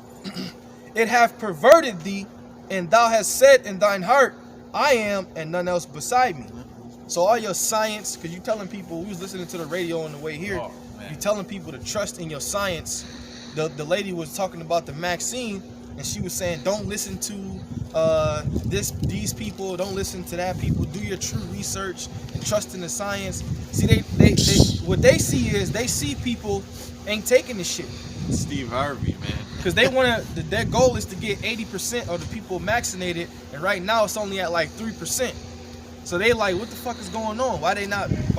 it hath perverted thee, and thou hast said in thine heart, I am, and none else beside me. So all your science, because you telling people, we was listening to the radio on the way here, Oh, man. you telling people to trust in your science. The lady was talking about the Maxine, and she was saying, don't listen to these people, don't listen to that people, do your true research and trust in the science. See, they what they see is, they see people ain't taking the shit. Steve Harvey, man. Because they want to, their goal is to get 80% of the people vaccinated, and right now it's only at like 3%. So they like, what the fuck is going on? Why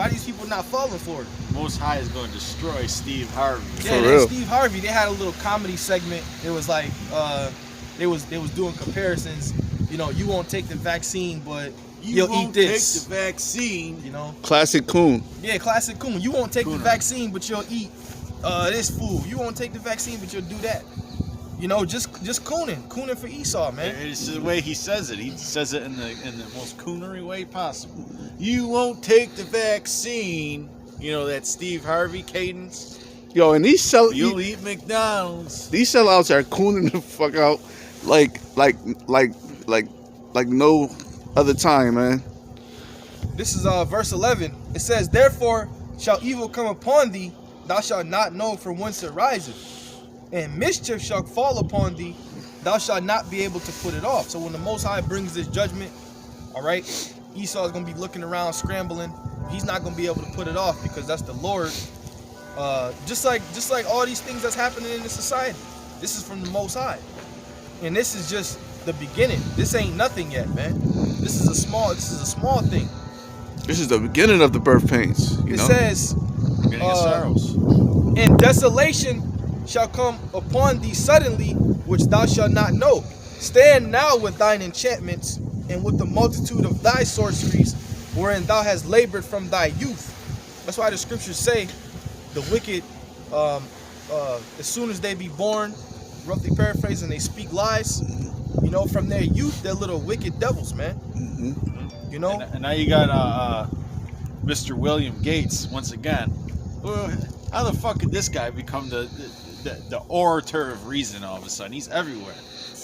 these people not falling for it? Most High is going to destroy Steve Harvey. Yeah, For real. Steve Harvey, they had a little comedy segment. It was like, they was doing comparisons. You know, you won't take the vaccine, but you'll eat this. Take the vaccine. You know? Classic coon. Yeah, classic coon. You won't take the Cooner. vaccine, but you'll eat this food. You won't take the vaccine, but you'll do that. You know, just cooning for Esau, man. It's the way he says it. He says it in the most coonery way possible. You won't take the vaccine. You know that Steve Harvey cadence. Yo, and You'll eat McDonald's. these sellouts are cooning the fuck out like no other time, man. This is verse 11. It says, therefore shall evil come upon thee, thou shalt not know from whence it riseth. And mischief shall fall upon thee, thou shalt not be able to put it off. So when the Most High brings this judgment, all right, Esau is going to be looking around, scrambling. He's not going to be able to put it off because that's the Lord. Just like all these things that's happening in the society. This is from the Most High. And this is just the beginning. This ain't nothing yet, man. This is a small thing. This is the beginning of the birth pains. You It know? says, Beginning of sorrows. and desolation shall come upon thee suddenly, which thou shalt not know. Stand now with thine enchantments, and with the multitude of thy sorceries, wherein thou hast labored from thy youth. That's why the scriptures say, the wicked, as soon as they be born, roughly paraphrasing, they speak lies. You know, from their youth, they're little wicked devils, man. Mm-hmm. You know? And now you got Mr. William Gates once again. Well, how the fuck could this guy become the orator of reason all of a sudden? He's everywhere.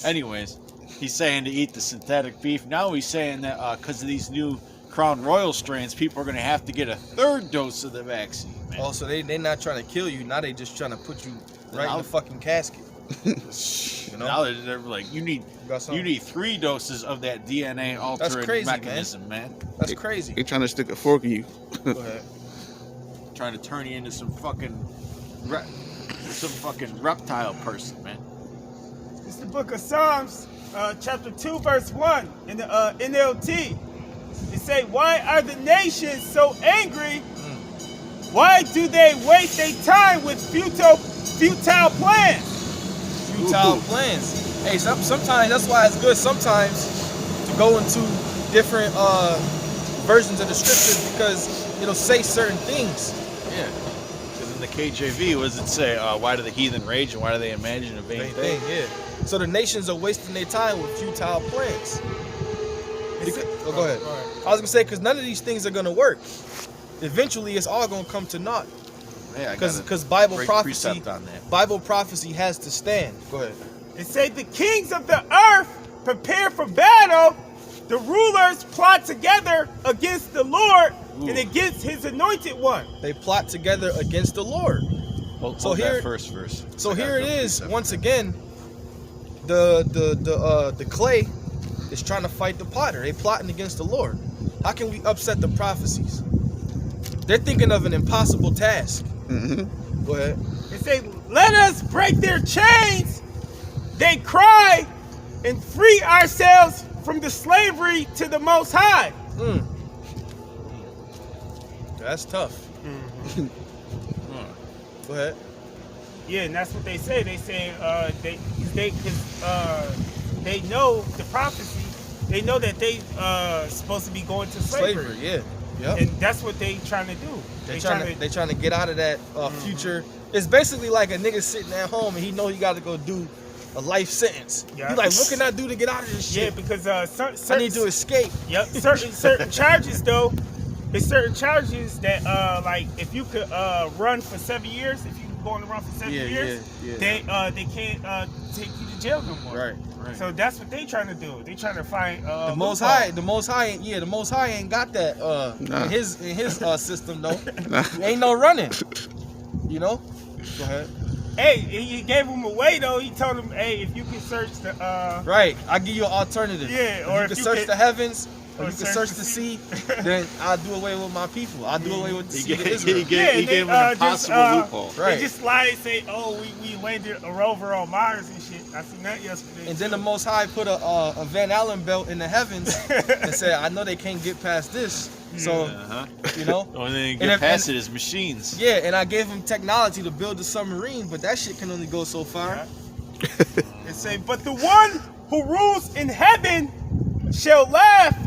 Anyways, he's saying to eat the synthetic beef. Now he's saying that because of these new Crown Royal strains, people are going to have to get a third dose of the vaccine, man. Oh, so they're not trying to kill you. Now they just trying to put you right in the fucking casket. You know? Now they're like, you need Got something? 3 doses of that DNA altering crazy, mechanism, man. That's crazy. They trying to stick a fork in you. Go ahead. Trying to turn you into some fucking reptile person, man. It's the book of Psalms, chapter 2, verse 1 in the NLT. It say, why are the nations so angry? Why do they waste their time with futile plans? Futile plans. Hey, sometimes that's why it's good sometimes to go into different versions of the scriptures, because it'll say certain things. Yeah. Because in the KJV, what does it say? Why do the heathen rage and why do they imagine a vain thing? Yeah. So the nations are wasting their time with futile plans. Go ahead. I was gonna say, because none of these things are gonna work. Eventually, it's all gonna come to naught. Yeah, Because Bible great prophecy, precept on that. Bible prophecy has to stand. Go ahead. It say the kings of the earth prepare for battle. The rulers plot together against the Lord and against his anointed one. They plot together against the Lord. So here- that first verse. So I gotta here it go is precept once for that. again. The clay is trying to fight the potter. They plotting against the Lord. How can we upset the prophecies? They're thinking of an impossible task. Mm-hmm. Go ahead. They say, let us break their chains. They cry and free ourselves from the slavery to the Most High. That's tough. Go ahead. Yeah, and that's what they say. They say they know the prophecy. They know that they supposed to be going to slavery. Yeah. Yep. And that's what they trying to do. They trying to get out of that future. It's basically like a nigga sitting at home and he know he got to go do a life sentence. Yeah. He like, what can I do to get out of this shit? Yeah, because I need to escape. Yep. Certain charges though. It's certain charges that like if you could run for 7 years, if you go on the run for 7 years, they can't take you to jail no more. Right. So that's what they trying to do. They trying to find The Most High ain't got that in his system though. Ain't no running. You know? Go ahead. Hey, he gave him away though. He told him, hey, if you can search the Right. I give you an alternative. Yeah, or if you can search the heavens, or or you can search the sea, then I'll do away with my people. I'll do away with the seed of Israel. He gave him an impossible loophole. Right. They just lie and say, oh, we landed a rover on Mars and shit. I seen that yesterday. And then the Most High put a Van Allen belt in the heavens and said, I know they can't get past this. So, you know. The only thing And that get if- past and- it is machines. Yeah, and I gave him technology to build a submarine, but that shit can only go so far. It say, but the one who rules in heaven shall laugh.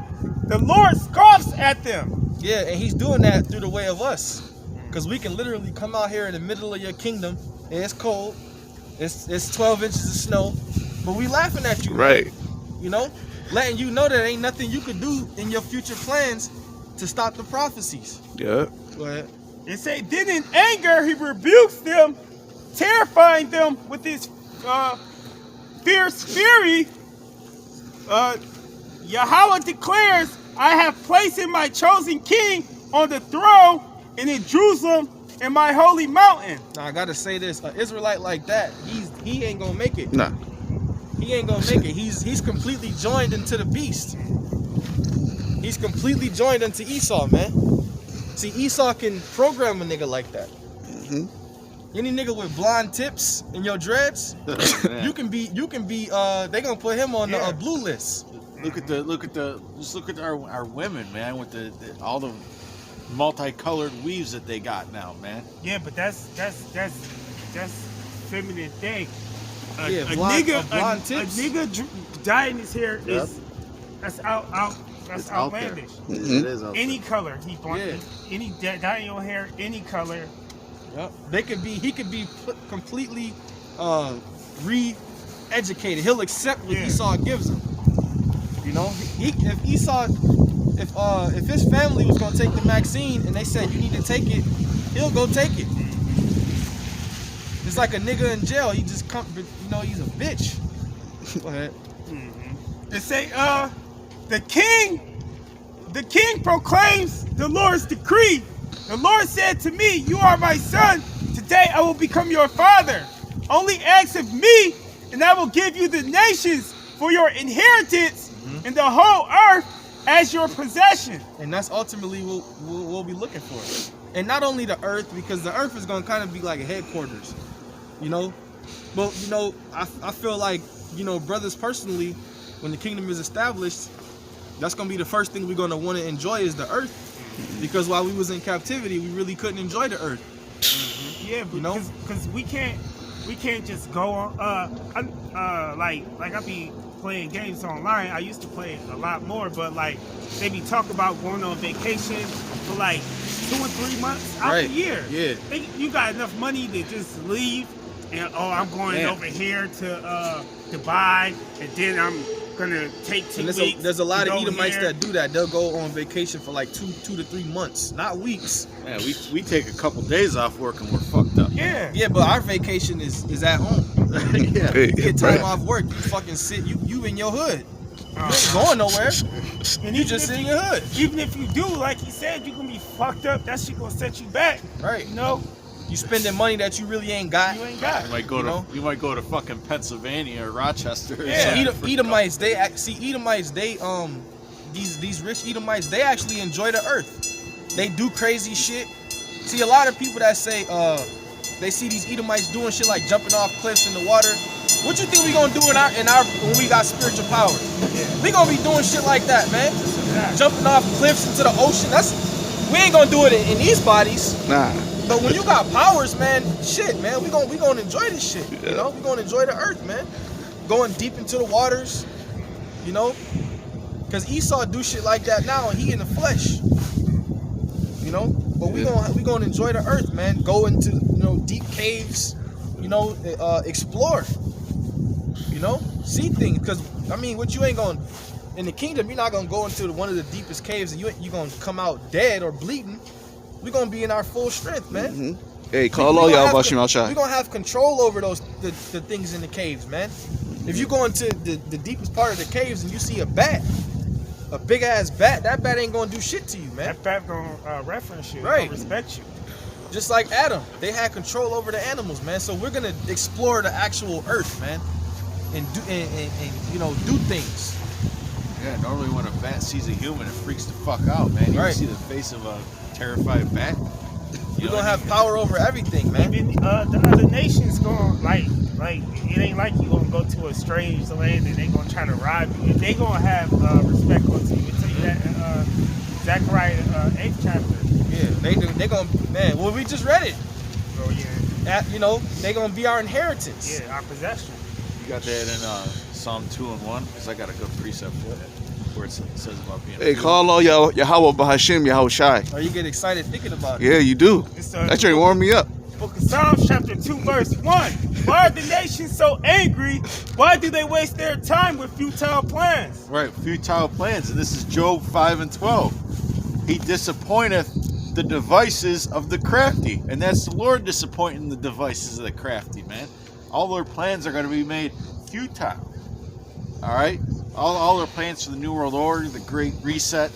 The Lord scoffs at them. Yeah, and he's doing that through the way of us. Because we can literally come out here in the middle of your kingdom, and it's cold, it's 12 inches of snow, but we laughing at you. Right. You know? Letting you know that ain't nothing you could do in your future plans to stop the prophecies. Yeah. Go ahead. It say, then in anger he rebukes them, terrifying them with his fierce fury. Yahweh declares, I have placed in my chosen king on the throne and in Jerusalem in my holy mountain. Now I gotta say this, an Israelite like that, he ain't gonna make it. Nah. He ain't gonna make it. He's completely joined into the beast. He's completely joined into Esau, man. See, Esau can program a nigga like that. Any nigga with blonde tips and your dreads, you can be. They gonna put him on the blue list. Look at our women, man, with all the multicolored weaves that they got now, man. Yeah, but that's feminine thing. Yeah, blonde A tips. nigga dyeing his hair is that's It's out there. outlandish. It is out Any color he wants, Yeah. any dyeing your hair, any color. Yep. He could be completely re-educated. He'll accept what Yeah. Esau gives him. You know, if his family was gonna take the vaccine and they said you need to take it, he'll go take it. It's like a nigga in jail. He just he's a bitch. Go ahead. They say, the king proclaims the Lord's decree. The Lord said to me, you are my son. Today I will become your father. Only ask of me, and I will give you the nations for your inheritance and the whole earth as your possession. And that's ultimately what we'll be looking for. And not only the earth, because the earth is gonna kind of be like a headquarters, you know. But you know, I feel like, you know, brothers personally, when the kingdom is established, that's gonna be the first thing we're gonna want to enjoy is the earth. Because while we was in captivity, we really couldn't enjoy the earth. Yeah, You know? because we can't just go on. Like I be playing games online. I used to play a lot more, but like they be talking about going on vacation for like 2 or 3 months out the year. Yeah. You got enough money to just leave and I'm going over here to Dubai, and then I'm gonna take 2 And weeks. there's a lot of to go Edomites here. that do that. They'll go on vacation for like 2 to 3 months, not weeks. Man, we take a couple days off work and we're fucked up. Yeah. Yeah, but our vacation is at home. Yeah. Hey, You get time right. off work, you fucking sit. You in your hood. You ain't going nowhere. And You even just if sit in your hood. Even if you do, like he said, you gonna be fucked up. That shit gonna set you back. Right. You know? You spending money that you really ain't got. You ain't got. You might go to fucking Pennsylvania or Rochester. Or Yeah. something. Edomites, these rich Edomites, they actually enjoy the earth. They do crazy shit. See, a lot of people that say they see these Edomites doing shit like jumping off cliffs in the water. What you think we gonna do in our when we got spiritual power? Yeah. We gonna be doing shit like that, man. Jumping off cliffs into the ocean. We ain't gonna do it in these bodies. Nah. But when you got powers, man, shit, man, we gonna enjoy this shit. You know, we gonna enjoy the earth, man. Going deep into the waters, you know, because Esau do shit like that now, and he in the flesh. You know, but we gonna enjoy the earth, man. Go into deep caves, explore. You know, see things. Because I mean, what you ain't gonna in the kingdom, you're not gonna go into one of the deepest caves and you gonna come out dead or bleeding. We're gonna be in our full strength, man. Mm-hmm. Hey, call all y'all about We're Shimon. gonna have control over the things in the caves, man. If you go into the deepest part of the caves and you see a bat, a big ass bat, that bat ain't gonna do shit to you, man. That bat gonna reference you, Right. gonna respect you. Just like Adam, they had control over the animals, man. So we're gonna explore the actual earth, man, and do things. Yeah, normally when a bat sees a human, it freaks the fuck out, man. You Right. see the face of a terrified bat. We're gonna have power over everything, man. Even the other nations going like it ain't like you gonna go to a strange land and they gonna try to rob you. They gonna have respect unto you. I tell you that Zechariah 8th chapter. Yeah, they gonna, man. Well, we just read it. Oh yeah, They gonna be our inheritance. yeah, our possession. You got that in Psalm 2:1, because I got a good precept for that, where it says about being. Hey, call all y'all Yahweh Bahashim, Yahweh Shai. Or you get excited thinking about it. Yeah, you do. It's, That train warmed me up. Book of Psalms chapter 2 verse 1. Why are the nations so angry? Why do they waste their time with futile plans? Right, futile plans, and this is Job 5:12. He disappointeth the devices of the crafty, and that's the Lord disappointing the devices of the crafty, man. All their plans are going to be made futile. All right, all their plans for the New World Order, the Great Reset,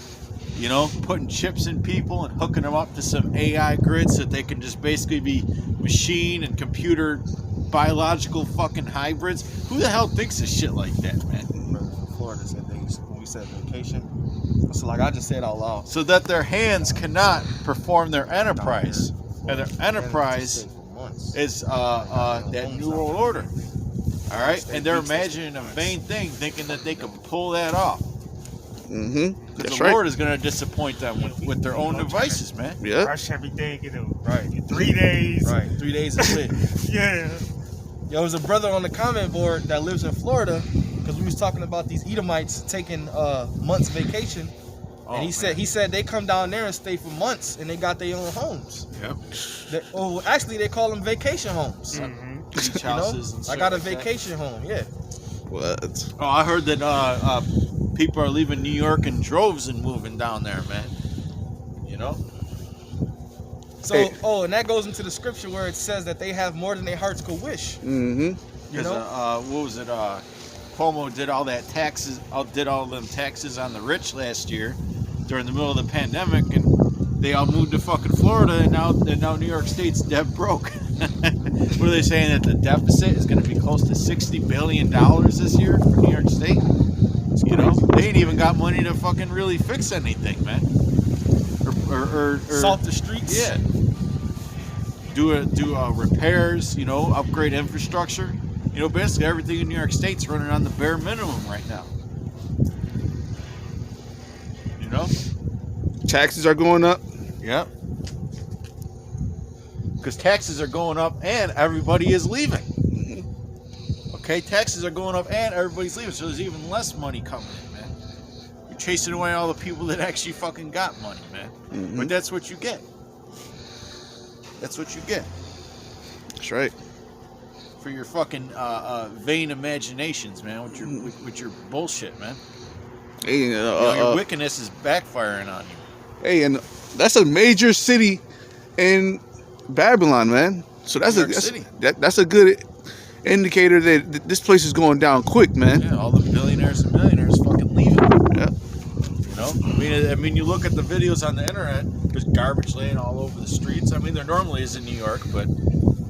putting chips in people and hooking them up to some AI grids so that they can just basically be machine and computer biological fucking hybrids. Who the hell thinks of shit like that, man? Florida said when we said vacation. So like I just said out loud. So that their hands cannot perform their enterprise, and their enterprise is that New World Order. All right, and they're imagining a vain thing, thinking that they can pull that off. Mm-hmm. Because That's the right. Lord is going to disappoint them with their own devices, man. Yeah. Rush everything in Right. 3 days. Right. 3 days is lit. Yeah. There was a brother on the comment board that lives in Florida, because we was talking about these Edomites taking months vacation, and he said they come down there and stay for months, and they got their own homes. Yep. Actually, they call them vacation homes. Mm-hmm. Beach houses and I shit got a like that. vacation home. Yeah. What? Oh, I heard that people are leaving New York in droves and moving down there, man. So, Hey. and that goes into the scripture where it says that they have more than their hearts could wish. Mm-hmm. Because what was it? Cuomo did all them taxes on the rich last year during the middle of the pandemic, and they all moved to fucking Florida, and now New York State's dead broke. What are they saying, that the deficit is going to be close to $60 billion this year for New York State? They ain't even got money to fucking really fix anything, man. Or Salt the streets. yeah. Do repairs, upgrade infrastructure. Basically everything in New York State's running on the bare minimum right now. Taxes are going up. Yep. Because taxes are going up and everybody is leaving. Okay, taxes are going up and everybody's leaving, so there's even less money coming in, man. You're chasing away all the people that actually fucking got money, man. Mm-hmm. But that's what you get. That's what you get That's right. for your fucking vain imaginations, man. With your bullshit, man. Hey, Your wickedness is backfiring on you. hey, and that's a major city in Babylon, man. So that's New York City. that's a good indicator that this place is going down quick, man. Yeah, all the billionaires and millionaires fucking leaving. Yeah. I mean, you look at the videos on the internet. There's garbage laying all over the streets. I mean, there normally is in New York, but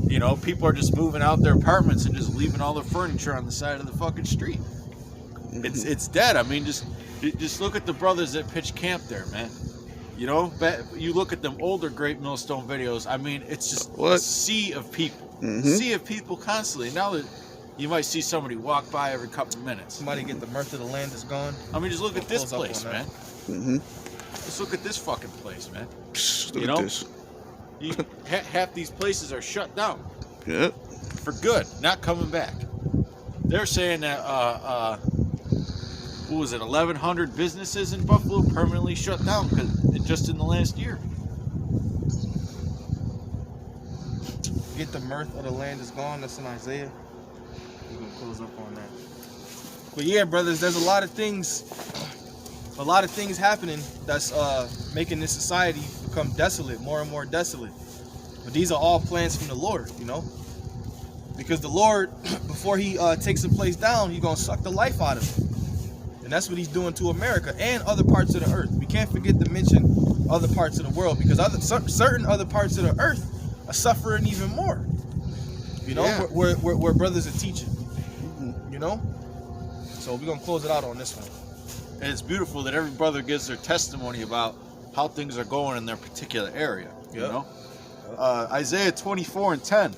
you know, people are just moving out their apartments and just leaving all their furniture on the side of the fucking street. It's dead. I mean, just look at the brothers that pitch camp there, man. You know, you look at them older Great Millstone videos. I mean, it's just a sea of people, sea of people constantly. Now that you might see somebody walk by every couple of minutes. Somebody get the mirth of the land is gone. I mean, just look at this place, man. Let's look at this fucking place, man. Look at this. Half these places are shut down. Yeah. For good, not coming back. They're saying that what was it, 1,100 businesses in Buffalo permanently shut down just in the last year. Get the mirth of the land is gone. That's in Isaiah. We're gonna close up on that. But yeah, brothers, there's a lot of things happening that's making this society become desolate, more and more desolate. But these are all plans from the Lord, you know, because the Lord, before he takes a place down, he's gonna suck the life out of it. And that's what he's doing to America and other parts of the earth. We can't forget to mention other parts of the world, because certain other parts of the earth are suffering even more. You know, where brothers are teaching. You know? So we're going to close it out on this one. And it's beautiful that every brother gives their testimony about how things are going in their particular area. You know? Isaiah 24:10.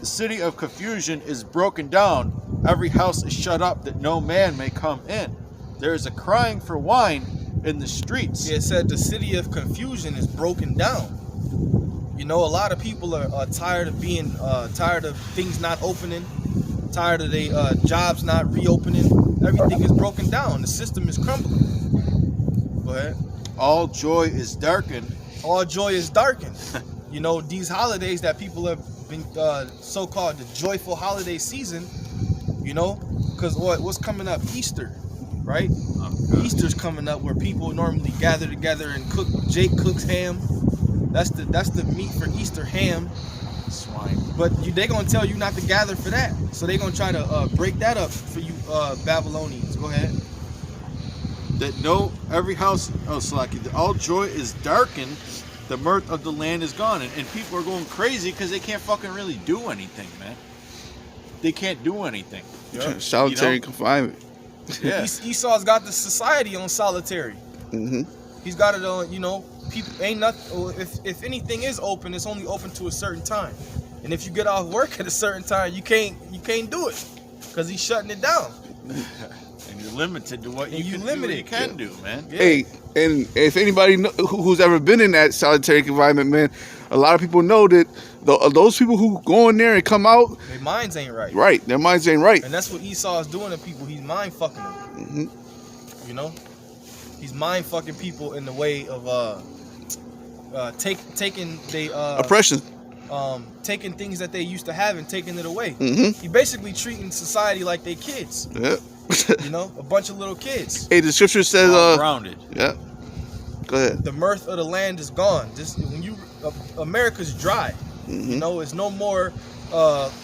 The city of confusion is broken down. Every house is shut up that no man may come in. There is a crying for wine in the streets. Yeah, it said the city of confusion is broken down. You know, a lot of people are tired of being, tired of things not opening, tired of their jobs not reopening. Everything is broken down. The system is crumbling. Go ahead. All joy is darkened. All joy is darkened. You know, these holidays that people have been so-called the joyful holiday season, you know, because what's coming up? Easter, right? Easter's coming up, where people normally gather together and cook. Jake cooks ham. That's the meat for Easter, ham. Swine. But they're gonna tell you not to gather for that, so they're gonna try to break that up for you, Babylonians. Go ahead. That every house, Salaki, all joy is darkened. The mirth of the land is gone, and people are going crazy because they can't fucking really do anything, man. They can't do anything. Solitary confinement. Yeah. Esau's got the society on solitary. He's got it on, you know, people ain't nothing. If anything is open, it's only open to a certain time. And if you get off work at a certain time, you can't do it, because he's shutting it down. And you're limited to what you can do, man. Yeah. Hey, and if anybody who's ever been in that solitary confinement, man, a lot of people know that those people who go in there and come out, their minds ain't right. Right, their minds ain't right. And that's what Esau is doing to people. He's mind fucking them. You know, he's mind fucking people in the way of taking they oppression. Taking things that they used to have and taking it away. He basically treating society like they kids. Yeah. You know, a bunch of little kids. Hey, the scripture says grounded. Yeah. Go ahead. The mirth of the land is gone. America's dry. You know, it's no more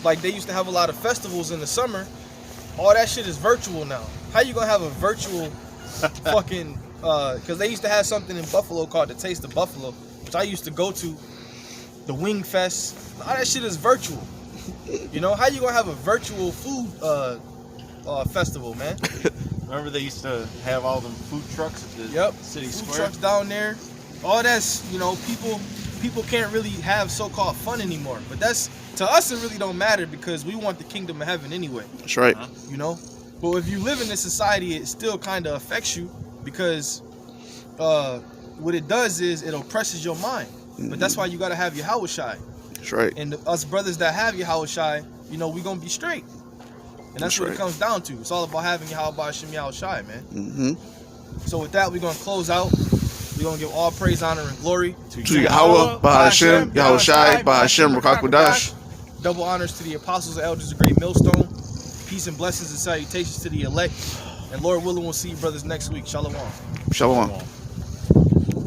like they used to have a lot of festivals in the summer. All that shit is virtual now. How you gonna have a virtual fucking because they used to have something in Buffalo called the Taste of Buffalo, which I used to go to. The Wing Fest. All that shit is virtual. You know, how you gonna have a virtual food festival, man? Remember they used to have all them food trucks at the city food square? Trucks down there. All that's, you know, people can't really have so-called fun anymore. But that's, to us, it really don't matter, because we want the kingdom of heaven anyway. That's right. You know? But if you live in this society, it still kind of affects you, because what it does is it oppresses your mind. But that's why you got to have your Yahushai. That's right. And us brothers that have your Yahushai, you know, we going to be straight. And that's what it comes down to. It's all about having Yahweh Shem Yahushai, man. So with that, we're going to close out. We're going to give all praise, honor, and glory to Yahweh, Bahashem, Yahushai, Bahashem, Rakakwadash. Double honors to the apostles and elders of Great Millstone. Peace and blessings and salutations to the elect. And Lord willing, we'll see you brothers next week. Shalom. Shalom.